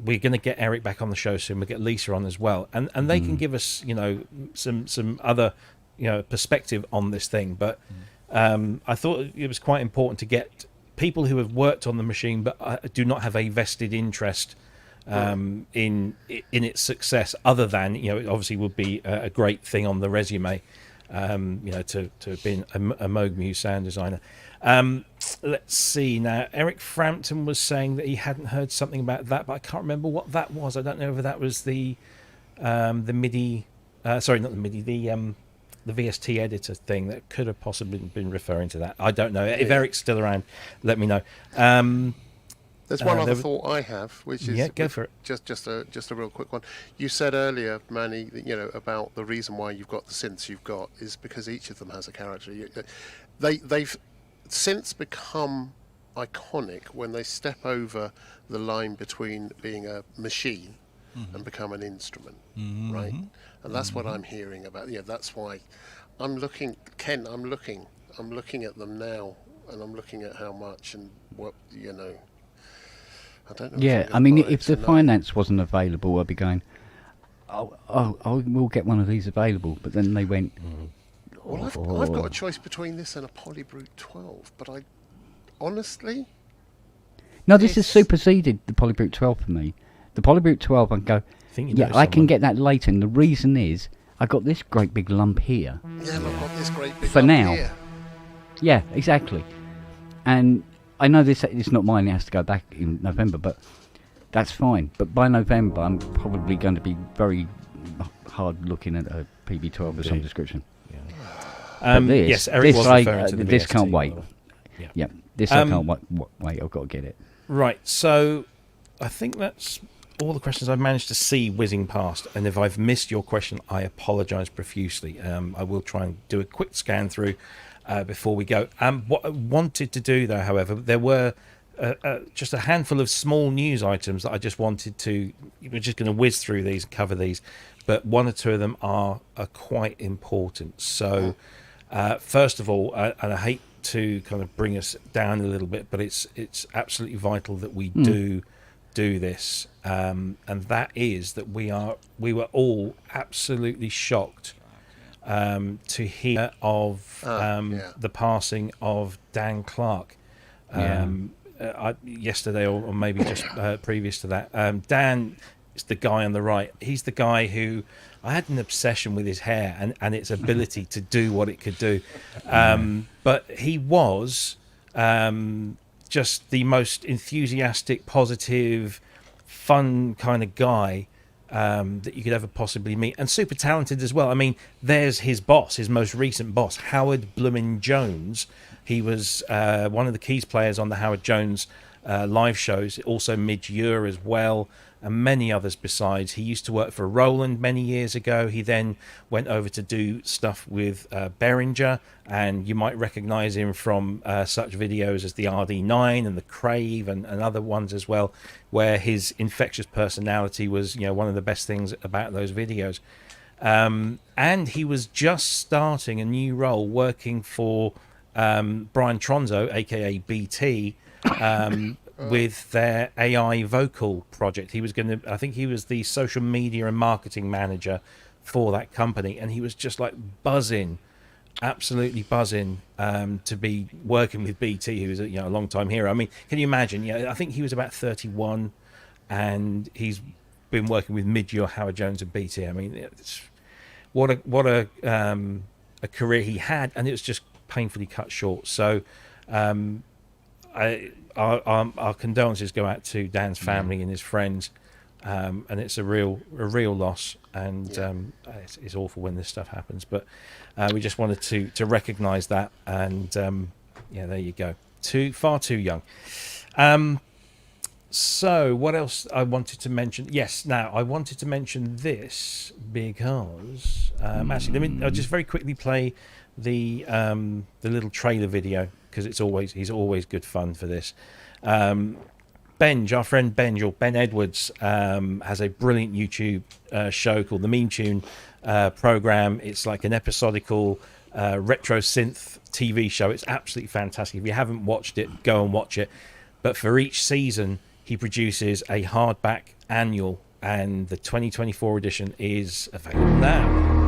we're going to get Eric back on the show soon. We'll get Lisa on as well, and they can give us, you know, some other, you know, perspective on this thing. But I thought it was quite important to get people who have worked on the machine but do not have a vested interest in its success, other than, you know, it obviously would be a great thing on the resume, you know, to have been a Moog Muse sound designer. Let's see now. Eric Frampton was saying that he hadn't heard something about that, but I can't remember what that was. I don't know if that was the MIDI. Sorry, not the MIDI. The VST editor thing that could have possibly been referring to that. I don't know. If Eric's still around, let me know. There's one other thought I have, which is go for it. Just a real quick one. You said earlier, Manny, that, you know, about the reason why you've got the synths you've got is because each of them has a character. Synths become iconic when they step over the line between being a machine and become an instrument, right? And that's what I'm hearing about. You know, that's why I'm looking, Ken. I'm looking at them now, and I'm looking at how much and what I don't know. Yeah, I mean, if the finance wasn't available, I'd be going, oh, I will get one of these available. But then they went. Well, I've got a choice between this and a Polybrute 12, but I honestly. No, this has superseded the Polybrute 12 for me. The Polybrute 12, I can go. I can get that later. And the reason is, I got this great big lump here. Yeah, I've got this great big for lump now. here. Yeah, exactly. And I know this it's not mine. It has to go back in November, but that's fine. But by November, I'm probably going to be very hard looking at a PB12 of some description. This, yes, Eric was referring to the this VST, can't wait. Yeah. This I can't wait. I've got to get it. Right, so I think that's all the questions I've managed to see whizzing past. And if I've missed your question, I apologise profusely. I will try and do a quick scan through before we go. What I wanted to do, though, however, there were just a handful of small news items that I just wanted to. We're just going to whiz through these and cover these, but one or two of them are quite important. So, first of all, and I hate to kind of bring us down a little bit, but it's absolutely vital that we do this, and that is that we were all absolutely shocked to hear of the passing of Dan Clark yesterday, or maybe just previous to that. Dan is the guy on the right. He's the guy who I had an obsession with his hair and its ability to do what it could do. But he was just the most enthusiastic, positive, fun kind of guy that you could ever possibly meet, and super talented as well. I mean, there's his boss, his most recent boss, Howard Bloomin' Jones. He was one of the keys players on the Howard Jones live shows, also Mid-Year as well, and many others besides. He used to work for Roland many years ago. He then went over to do stuff with Behringer, and you might recognize him from such videos as the RD9 and the Crave and other ones as well, where his infectious personality was, one of the best things about those videos. And he was just starting a new role working for Brian Tronzo, aka BT, with their AI vocal project. He was I think he was the social media and marketing manager for that company, and he was just like buzzing, absolutely buzzing, to be working with BT, who's a long time hero. I mean, can you imagine? I think he was about 31, and he's been working with Mid-Year, Howard Jones, and BT. I mean, what a career he had, and it was just painfully cut short. So our condolences go out to Dan's family and his friends, and it's a real loss, and it's awful when this stuff happens, but we just wanted to recognize that, and there you go. Far too young. So what else I wanted to mention? Yes, now I wanted to mention this because actually I'll just very quickly play the little trailer video, because he's always good fun for this. Benj, our friend Benj, or Ben Edwards, has a brilliant YouTube show called the Meme Tune program. It's like an episodical retro synth TV show. It's absolutely fantastic. If you haven't watched it, go and watch it. But for each season, he produces a hardback annual, and the 2024 edition is available now.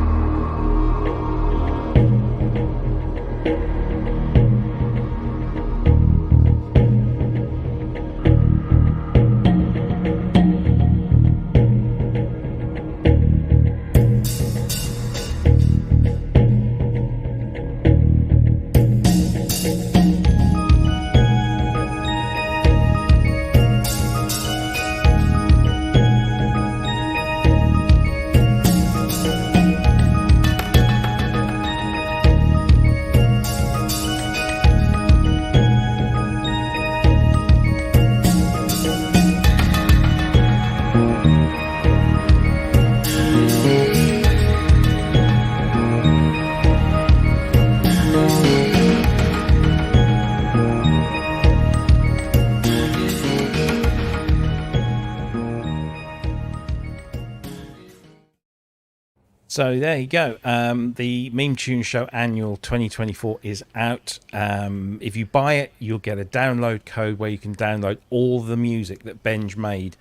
So there you go. The Meme Tune Show Annual 2024 is out. If you buy it, you'll get a download code where you can download all the music that Benj made.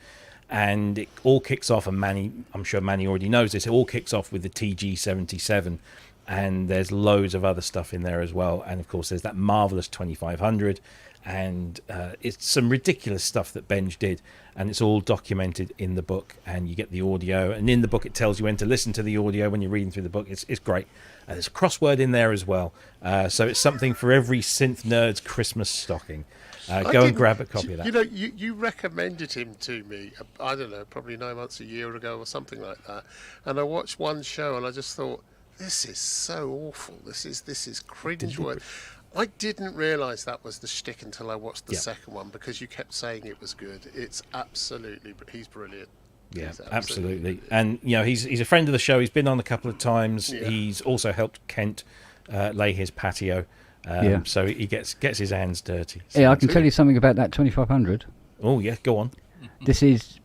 And it all kicks off, and I'm sure Manny already knows this, it all kicks off with the TG77. And there's loads of other stuff in there as well. And, of course, there's that marvellous 2500. And it's some ridiculous stuff that Benj did, and it's all documented in the book, and you get the audio, and in the book it tells you when to listen to the audio when you're reading through the book. It's great. There's a crossword in there as well, so it's something for every synth nerd's Christmas stocking. Go and grab a copy of that. You know, you recommended him to me, I don't know, probably 9 months, a year ago or something like that, and I watched one show and I just thought, this is so awful, this is cringe-worthy. I didn't realise that was the shtick until I watched the second one, because you kept saying it was good. It's absolutely, he's brilliant. Yeah, absolutely. And, you know, he's a friend of the show. He's been on a couple of times. Yeah. He's also helped Kent lay his patio. So he gets his hands dirty. So yeah, I can tell you something about that 2500. Oh, yeah, go on. This is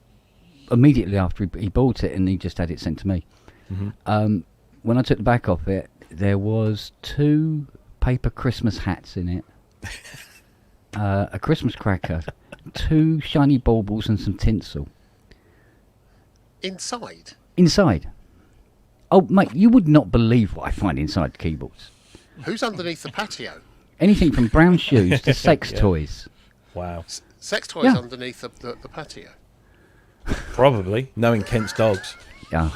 immediately after he bought it, and he just had it sent to me. Mm-hmm. When I took the back off it, there was 2 paper Christmas hats in it, a Christmas cracker, 2 shiny baubles, and some tinsel. Inside. Oh, mate, you would not believe what I find inside keyboards. Who's underneath the patio? Anything from brown shoes to sex toys. Wow. Sex toys underneath the patio? Probably, knowing Kent's dogs. Yeah.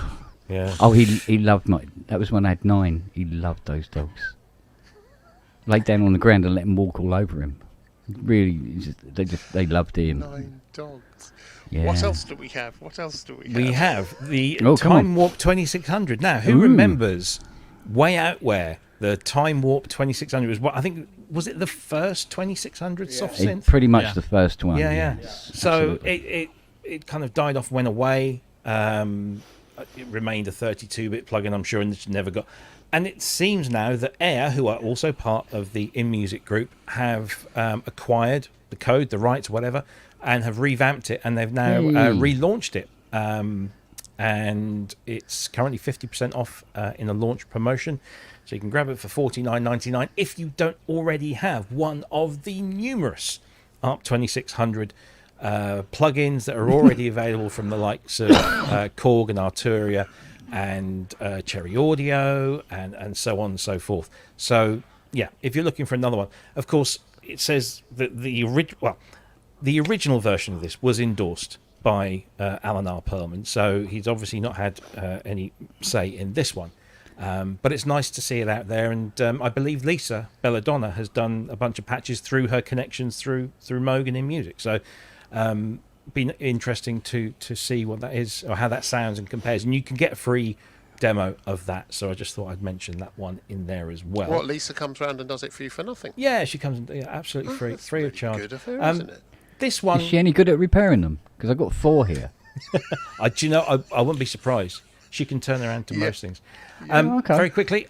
Yeah. Oh, he loved that was when I had 9. He loved those dogs. Laid down on the ground and let him walk all over him. Really, they loved him. 9 dogs. Yeah. What else do we have? We have the Time Warp 2600. Now, who remembers way out where the Time Warp 2600 was? What I think, was it the first 2600 soft synth? Pretty much the first one. Yeah. So it kind of died off, went away. It remained a 32-bit plugin, I'm sure, and it's never got. And it seems now that Air, who are also part of the InMusic group, have acquired the code, the rights, whatever, and have revamped it, and they've now relaunched it. And it's currently 50% off in a launch promotion. So you can grab it for $49.99 if you don't already have one of the numerous ARP 2600 plugins that are already available from the likes of Korg and Arturia and Cherry Audio and so on and so forth. So yeah, if you're looking for another one, of course it says that the original version of this was endorsed by Alan R. Perlman, so he's obviously not had any say in this one. But it's nice to see it out there, and I believe Lisa Belladonna has done a bunch of patches through her connections through Moog and InMusic. So been interesting to see what that is or how that sounds and compares, and you can get a free demo of that, so I just thought I'd mention that one in there as well. What, Lisa comes round and does it for you for nothing? Yeah, she comes absolutely free, free of charge. Good of her, isn't it? This one, is she any good at repairing them? Because I've got 4 here. do you know, I wouldn't be surprised. She can turn around to most things. Okay. Very quickly,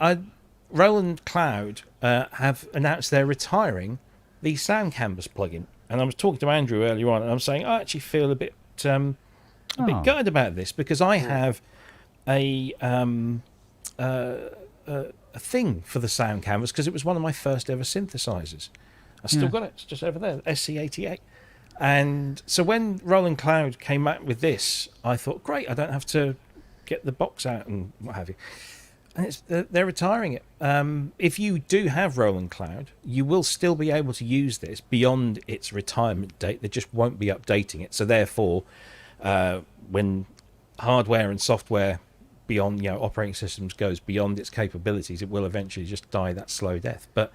Roland Cloud have announced they're retiring the Sound Canvas plugin. And I was talking to Andrew earlier on, and I'm saying I actually feel a bit gutted about this, because I have a thing for the Sound Canvas, because it was one of my first ever synthesizers. I still got it. It's just over there, SC88. And so when Roland Cloud came out with this, I thought, great, I don't have to get the box out and what have you. And they're retiring it. If you do have Roland Cloud, you will still be able to use this beyond its retirement date. They just won't be updating it. So therefore, when hardware and software beyond, operating systems goes beyond its capabilities, it will eventually just die that slow death. But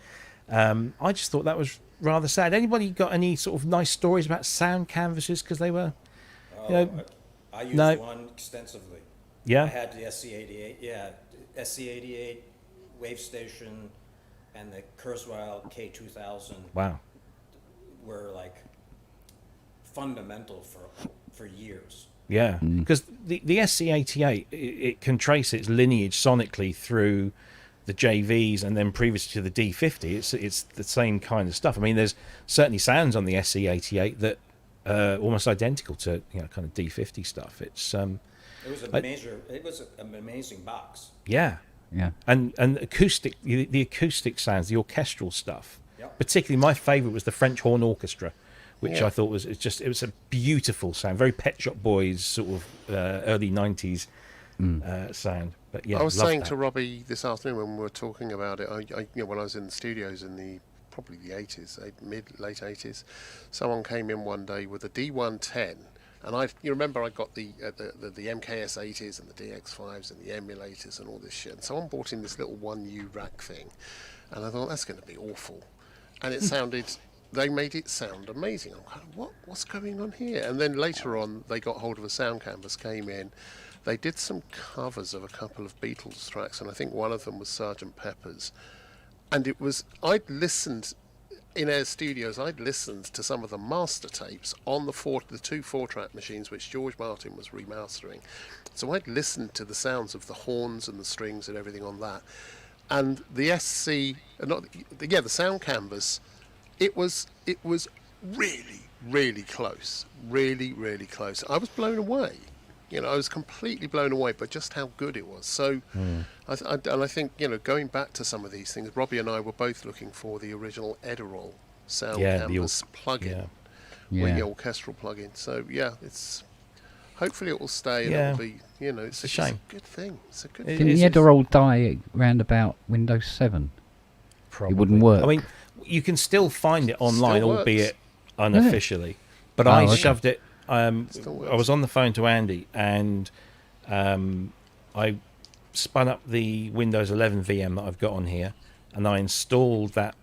I just thought that was rather sad. Anybody got any sort of nice stories about sound canvases? Because they were, I used one extensively. Yeah, I had the SC88. Yeah, SC88, Wave Station, and the Kurzweil K2000. Wow, were like fundamental for years. Yeah, because the SC88 it can trace its lineage sonically through the JVs and then previously to the D50. It's the same kind of stuff. I mean, there's certainly sounds on the SC88 that are almost identical to kind of D50 stuff. It's It was an amazing box. Yeah. Yeah. And the acoustic sounds, the orchestral stuff. Yep. Particularly, my favourite was the French horn orchestra, which Yeah. I thought it was a beautiful sound, very Pet Shop Boys sort of early '90s sound. But yeah, I was loved saying that. to Robbie this afternoon when we were talking about it. When I was in the studios in probably the 80s, late 80s, someone came in one day with a D110, and you remember I got the MKS 80s and the DX5s and the emulators and all this shit. And someone bought in this little 1U rack thing, and I thought that's going to be awful, and it sounded. They made it sound amazing. I'm kind of, what's going on here? And then later on, they got hold of a sound canvas, came in. They did some covers of a couple of Beatles tracks, and I think one of them was Sgt. Pepper's. And I'd listened in Air Studios, I'd listened to some of the master tapes on the two 4-track machines which George Martin was remastering. So I'd listened to the sounds of the horns and the strings and everything on that. And the the sound canvas, it was really, really close. Really, really close. I was blown away. I was completely blown away by just how good it was. So, I think, going back to some of these things, Robbie and I were both looking for the original Edirol sound canvas plug-in, with the orchestral plug-in. So, hopefully it will stay and it'll be, it's a shame. It's a good thing. It's a good thing. Didn't the Edirol die round about Windows 7 Probably. It wouldn't work. I mean, you can still find it online, Still albeit unofficially. But I shoved it. I Still was on the phone to Andy, and I spun up the Windows 11 VM that I've got on here, and I installed that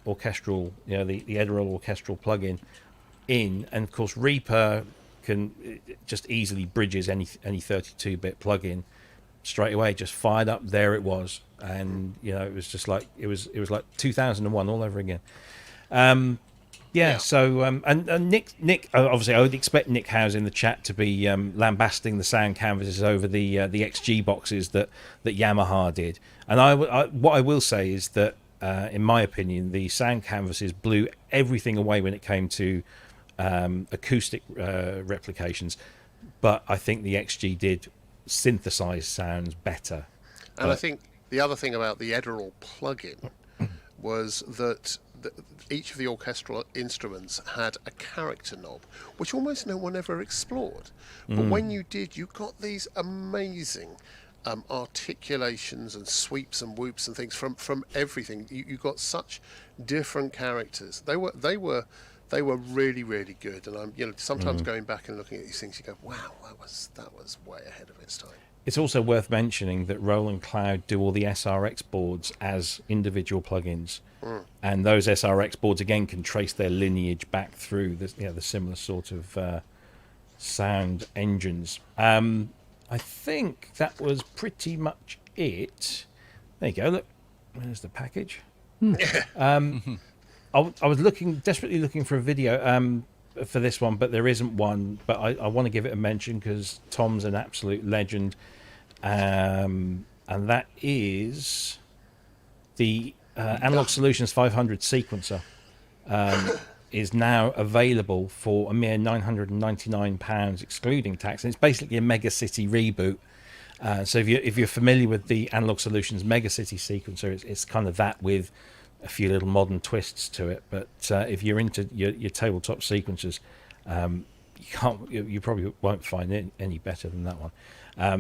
orchestral, the Edirol orchestral plugin in, and of course Reaper just easily bridges any 32-bit plugin straight away. Just fired up, there it was, and it was just like it was like 2001 all over again. So and Nick obviously I would expect Nick Howes in the chat to be lambasting the sound canvases over the XG boxes that Yamaha did. And what I will say is that in my opinion the sound canvases blew everything away when it came to acoustic replications, but I think the XG did synthesize sounds better. And I think the other thing about the Edirol plugin was that each of the orchestral instruments had a character knob, which almost no one ever explored. But when you did, you got these amazing articulations and sweeps and whoops and things from everything. You got such different characters. They were really, really good. And I'm sometimes going back and looking at these things, you go, wow, that was way ahead of its time. It's also worth mentioning that Roland Cloud do all the SRX boards as individual plugins, and those SRX boards again can trace their lineage back through the similar sort of sound engines. I think that was pretty much it. There you go. Look, there's the package. I was desperately looking for a video for this one, but there isn't one. But I want to give it a mention because Tom's an absolute legend. And that is the Analog Solutions 500 sequencer is now available for a mere £999 excluding tax, and it's basically a Mega City reboot. So if you're familiar with the Analog Solutions Mega City sequencer, it's kind of that with a few little modern twists to it. But if you're into your tabletop sequencers, you probably won't find it any better than that one.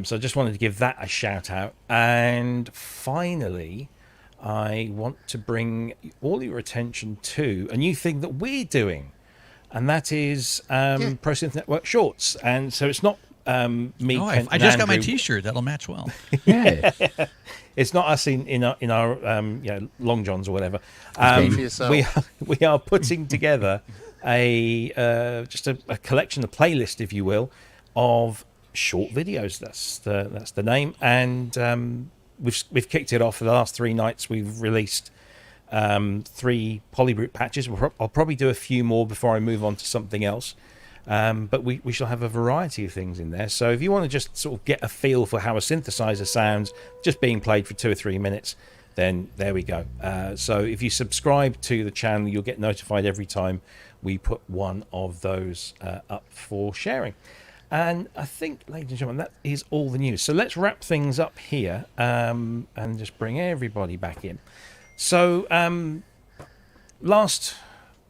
So I just wanted to give that a shout out. And finally, I want to bring all your attention to a new thing that we're doing, and that is Pro Synth Network Shorts. And so it's not me. I just got my T-shirt. That'll match well. Yeah. It's not us in our long johns or whatever. For yourself. We are putting together just a collection, a playlist, if you will, of short videos. That's the name, and we've kicked it off for the last 3 nights. We've released 3 Polybrute patches. I'll probably do a few more before I move on to something else, but we shall have a variety of things in there. So if you want to just sort of get a feel for how a synthesizer sounds just being played for 2 or 3 minutes, then there we go. So if you subscribe to the channel, you'll get notified every time we put one of those up for sharing. And I think, ladies and gentlemen, that is all the news. So let's wrap things up here and just bring everybody back in. So last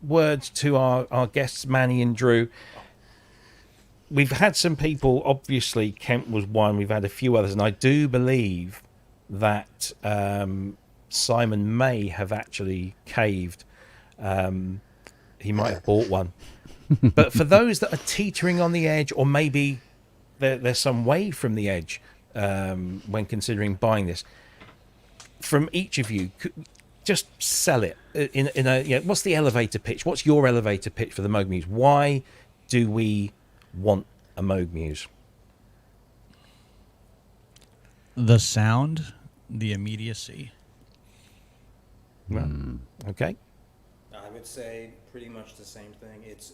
words to our guests, Manny and Drew. We've had some people, obviously Kent was one, we've had a few others, and I do believe that Simon may have actually caved. He might have bought one. But for those that are teetering on the edge, or maybe there's some way from the edge when considering buying this, from each of you, just sell it in a. What's the elevator pitch? What's your elevator pitch for the Moog Muse? Why do we want a Moog Muse? The sound, the immediacy. Well, okay. I would say pretty much the same thing. It's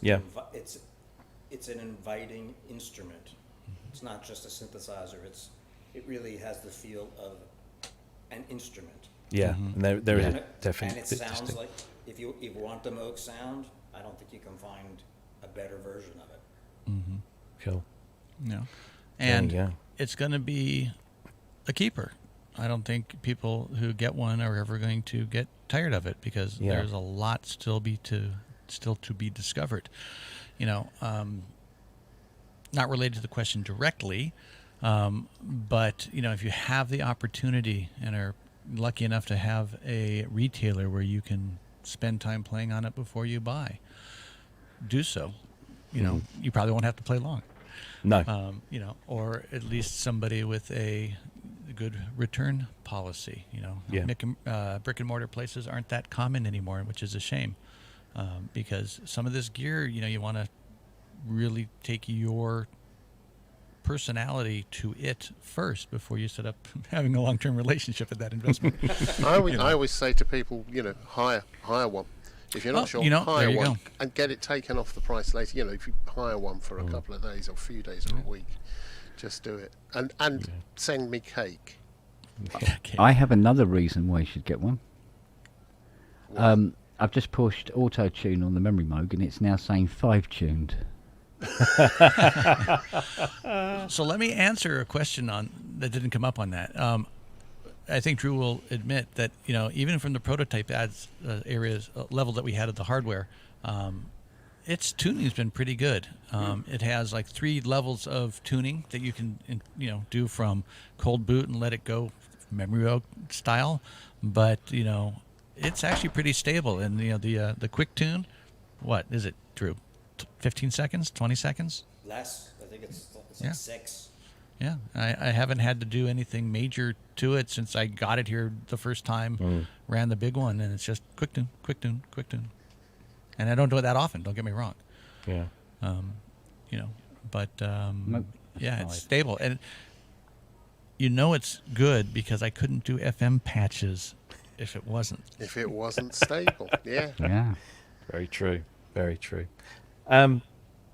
an inviting instrument. It's not just a synthesizer. It really has the feel of an instrument. Yeah, and there is a definite. And it sounds like if you want the Moog sound, I don't think you can find a better version of it. Mm-hmm. Cool. Yeah, and it's going to be a keeper. I don't think people who get one are ever going to get tired of it, because there's a lot still to be discovered. Not related to the question directly, but if you have the opportunity and are lucky enough to have a retailer where you can spend time playing on it before you buy, do so. You probably won't have to play long. No. Or at least somebody with a good return policy. Brick and mortar places aren't that common anymore, which is a shame, because some of this gear, you want to really take your personality to it first before you set up having a long-term relationship with that investment. I always say to people, hire one. If you're not sure, hire one and get it taken off the price later. If you hire one for a couple of days or a few days or a week, just do it. And send me cake. I have another reason why you should get one. I've just pushed auto-tune on the memory Moog, and it's now saying 5-tuned. So let me answer a question that didn't come up on that. I think Drew will admit that even from the prototype areas level that we had of the hardware, its tuning has been pretty good. It has like 3 levels of tuning that you can do from cold boot and let it go memory Moog style, but it's actually pretty stable. And the quick tune, what is it, Drew? 15 seconds, 20 seconds? Less. I think it's like 6. Yeah, I haven't had to do anything major to it since I got it here the first time, ran the big one, and it's just quick tune, quick tune, quick tune. And I don't do it that often, don't get me wrong. Yeah. But it's stable. And it's good because I couldn't do FM patches if it wasn't. If it wasn't stable, yeah. Yeah. Very true. Very true.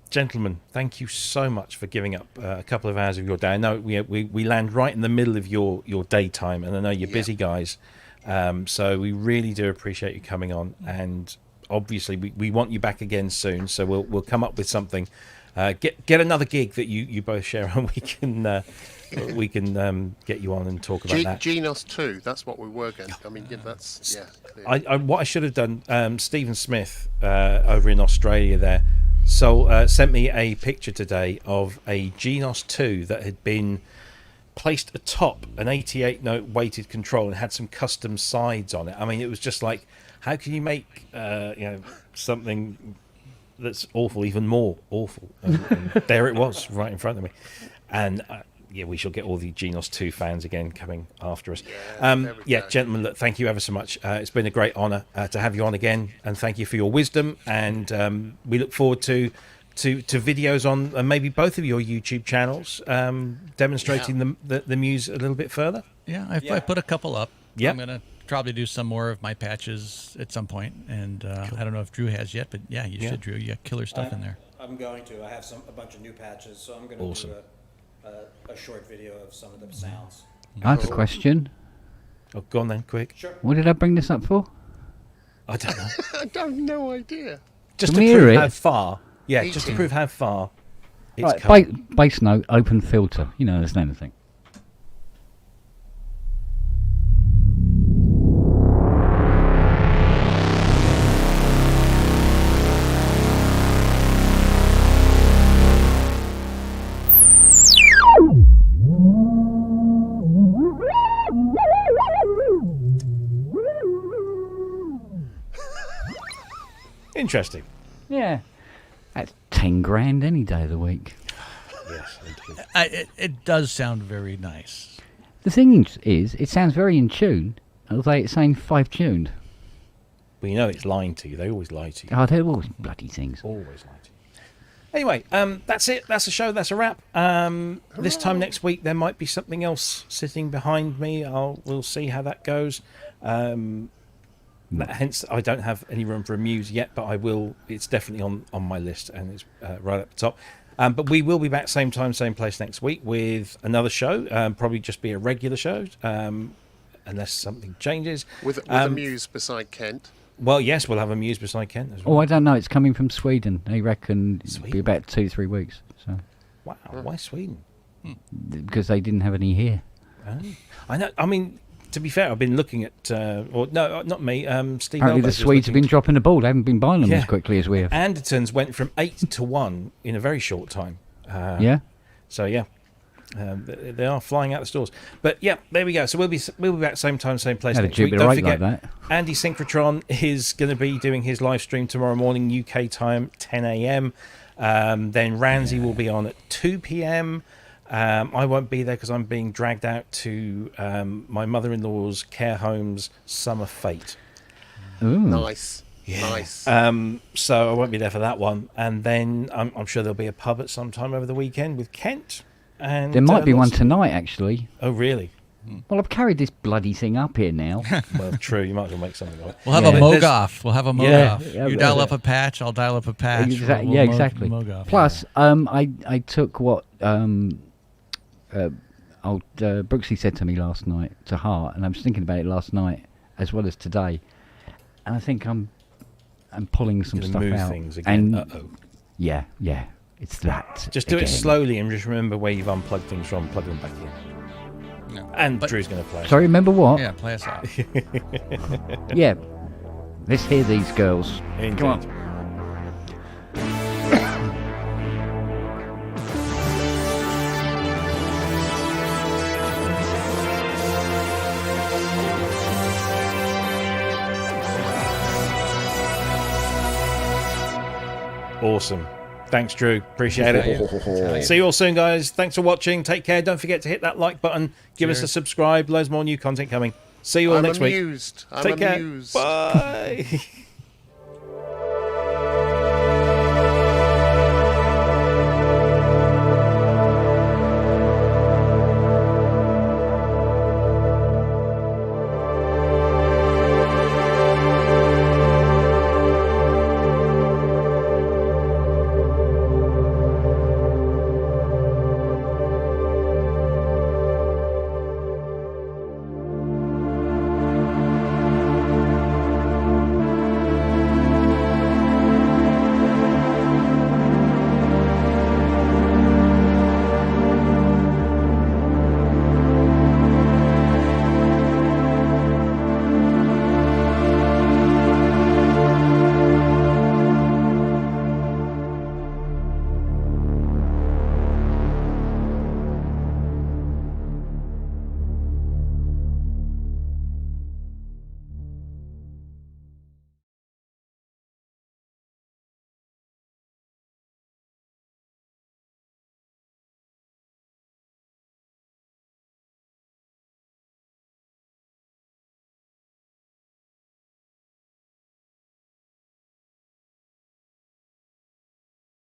Gentlemen, thank you so much for giving up a couple of hours of your day. I know we land right in the middle of your daytime, and I know you're busy guys. So we really do appreciate you coming on, and obviously we want you back again soon. So we'll come up with something. Get another gig that you both share, and we can get you on and talk about that. Genos 2, that's what we were going. That's what I should have done. Stephen Smith over in Australia there. So sent me a picture today of a Genos 2 that had been placed atop an 88-note weighted control and had some custom sides on it. I mean, it was just like, how can you make something that's awful even more awful? And there it was, right in front of me. And we shall get all the Genos 2 fans again coming after us. Gentlemen, look, thank you ever so much. It's been a great honour to have you on again, and thank you for your wisdom. And we look forward to videos on maybe both of your YouTube channels demonstrating the Muse a little bit further. I put a couple up. Yeah, I'm going to probably do some more of my patches at some point, and cool. I don't know if Drew has yet, but you should, Drew. You got killer stuff in there. I'm going to. I have a bunch of new patches, so I'm going to do a short video of some of the sounds. I have a question. Oh, go on then, quick. Sure. What did I bring this up for? I don't know. I have no idea. Just Can to we hear prove it? how far. Yeah, Me just too. to prove how far It's Right, coming. bass note, open filter. You know, there's anything. Interesting. Yeah. That's 10 grand any day of the week. Yes, indeed. It does sound very nice. The thing is, it sounds very in tune, although it's saying 5 tuned. Well, you know it's lying to you. They always lie to you. Oh, they're always bloody things. Always lie to you. Anyway, that's it. That's the show. That's a wrap. This time next week, there might be something else sitting behind me. We'll see how that goes. Hence, I don't have any room for a Muse yet, but I will. It's definitely on my list, and it's right at the top. But we will be back same time, same place next week with another show. Probably just be a regular show, unless something changes. With a Muse beside Kent. Well, yes, we'll have a Muse beside Kent as well. Oh, I don't know. It's coming from Sweden. They reckon it'll be Sweden? about 2-3 weeks. So Wow, why Sweden? because they didn't have any here. Oh. I know. I mean, to be fair, I've been looking at, or no, not me. Steve. Apparently, the Elbows was Swedes have looking- been dropping the ball. They haven't been buying them Yeah. as quickly as we have. Andertons went from 8 to 1 in a very short time. Yeah. So yeah, they are flying out the stores. But yeah, there we go. So we'll be back same time, same place Had a next week. Jupiter Don't rate like forget, that. Andy Synchrotron is going to be doing his live stream tomorrow morning UK time, 10 a.m. Then Ramsey will be on at 2 p.m. I won't be there because I'm being dragged out to my mother-in-law's care home's summer fete. Ooh. Nice. Nice. So I won't be there for that one. And then I'm sure there'll be a pub at some time over the weekend with Kent. And There might be one lots of- tonight, actually. Oh, really? Well, I've carried this bloody thing up here now. Well, true. You might as well make something of it. We'll have Yeah. a There's- Moog off. We'll have a Moog Yeah. off. Yeah, You but- dial up a patch, I'll dial up a patch. Exactly. We'll Yeah, Moog- exactly. Moog off. Plus, I took what old Brooksy said to me last night to heart, and I was thinking about it last night as well as today, and I think I'm pulling some Gonna stuff move out. things again. And Uh-oh. yeah, it's that. Just do it again. slowly and just remember where you've unplugged things from. Plug them back in. Yeah. And But- Drew's going to play. Sorry, remember what? Yeah, play us out. Yeah. Let's hear these girls. Indeed. Come on. Awesome. Thanks, Drew. Appreciate it. See you all soon, guys. Thanks for watching. Take care. Don't forget to hit that like button. Give us a Cheers. subscribe. Loads more new content coming. See you all I'm next week. amused. I'm Take care. amused. Bye.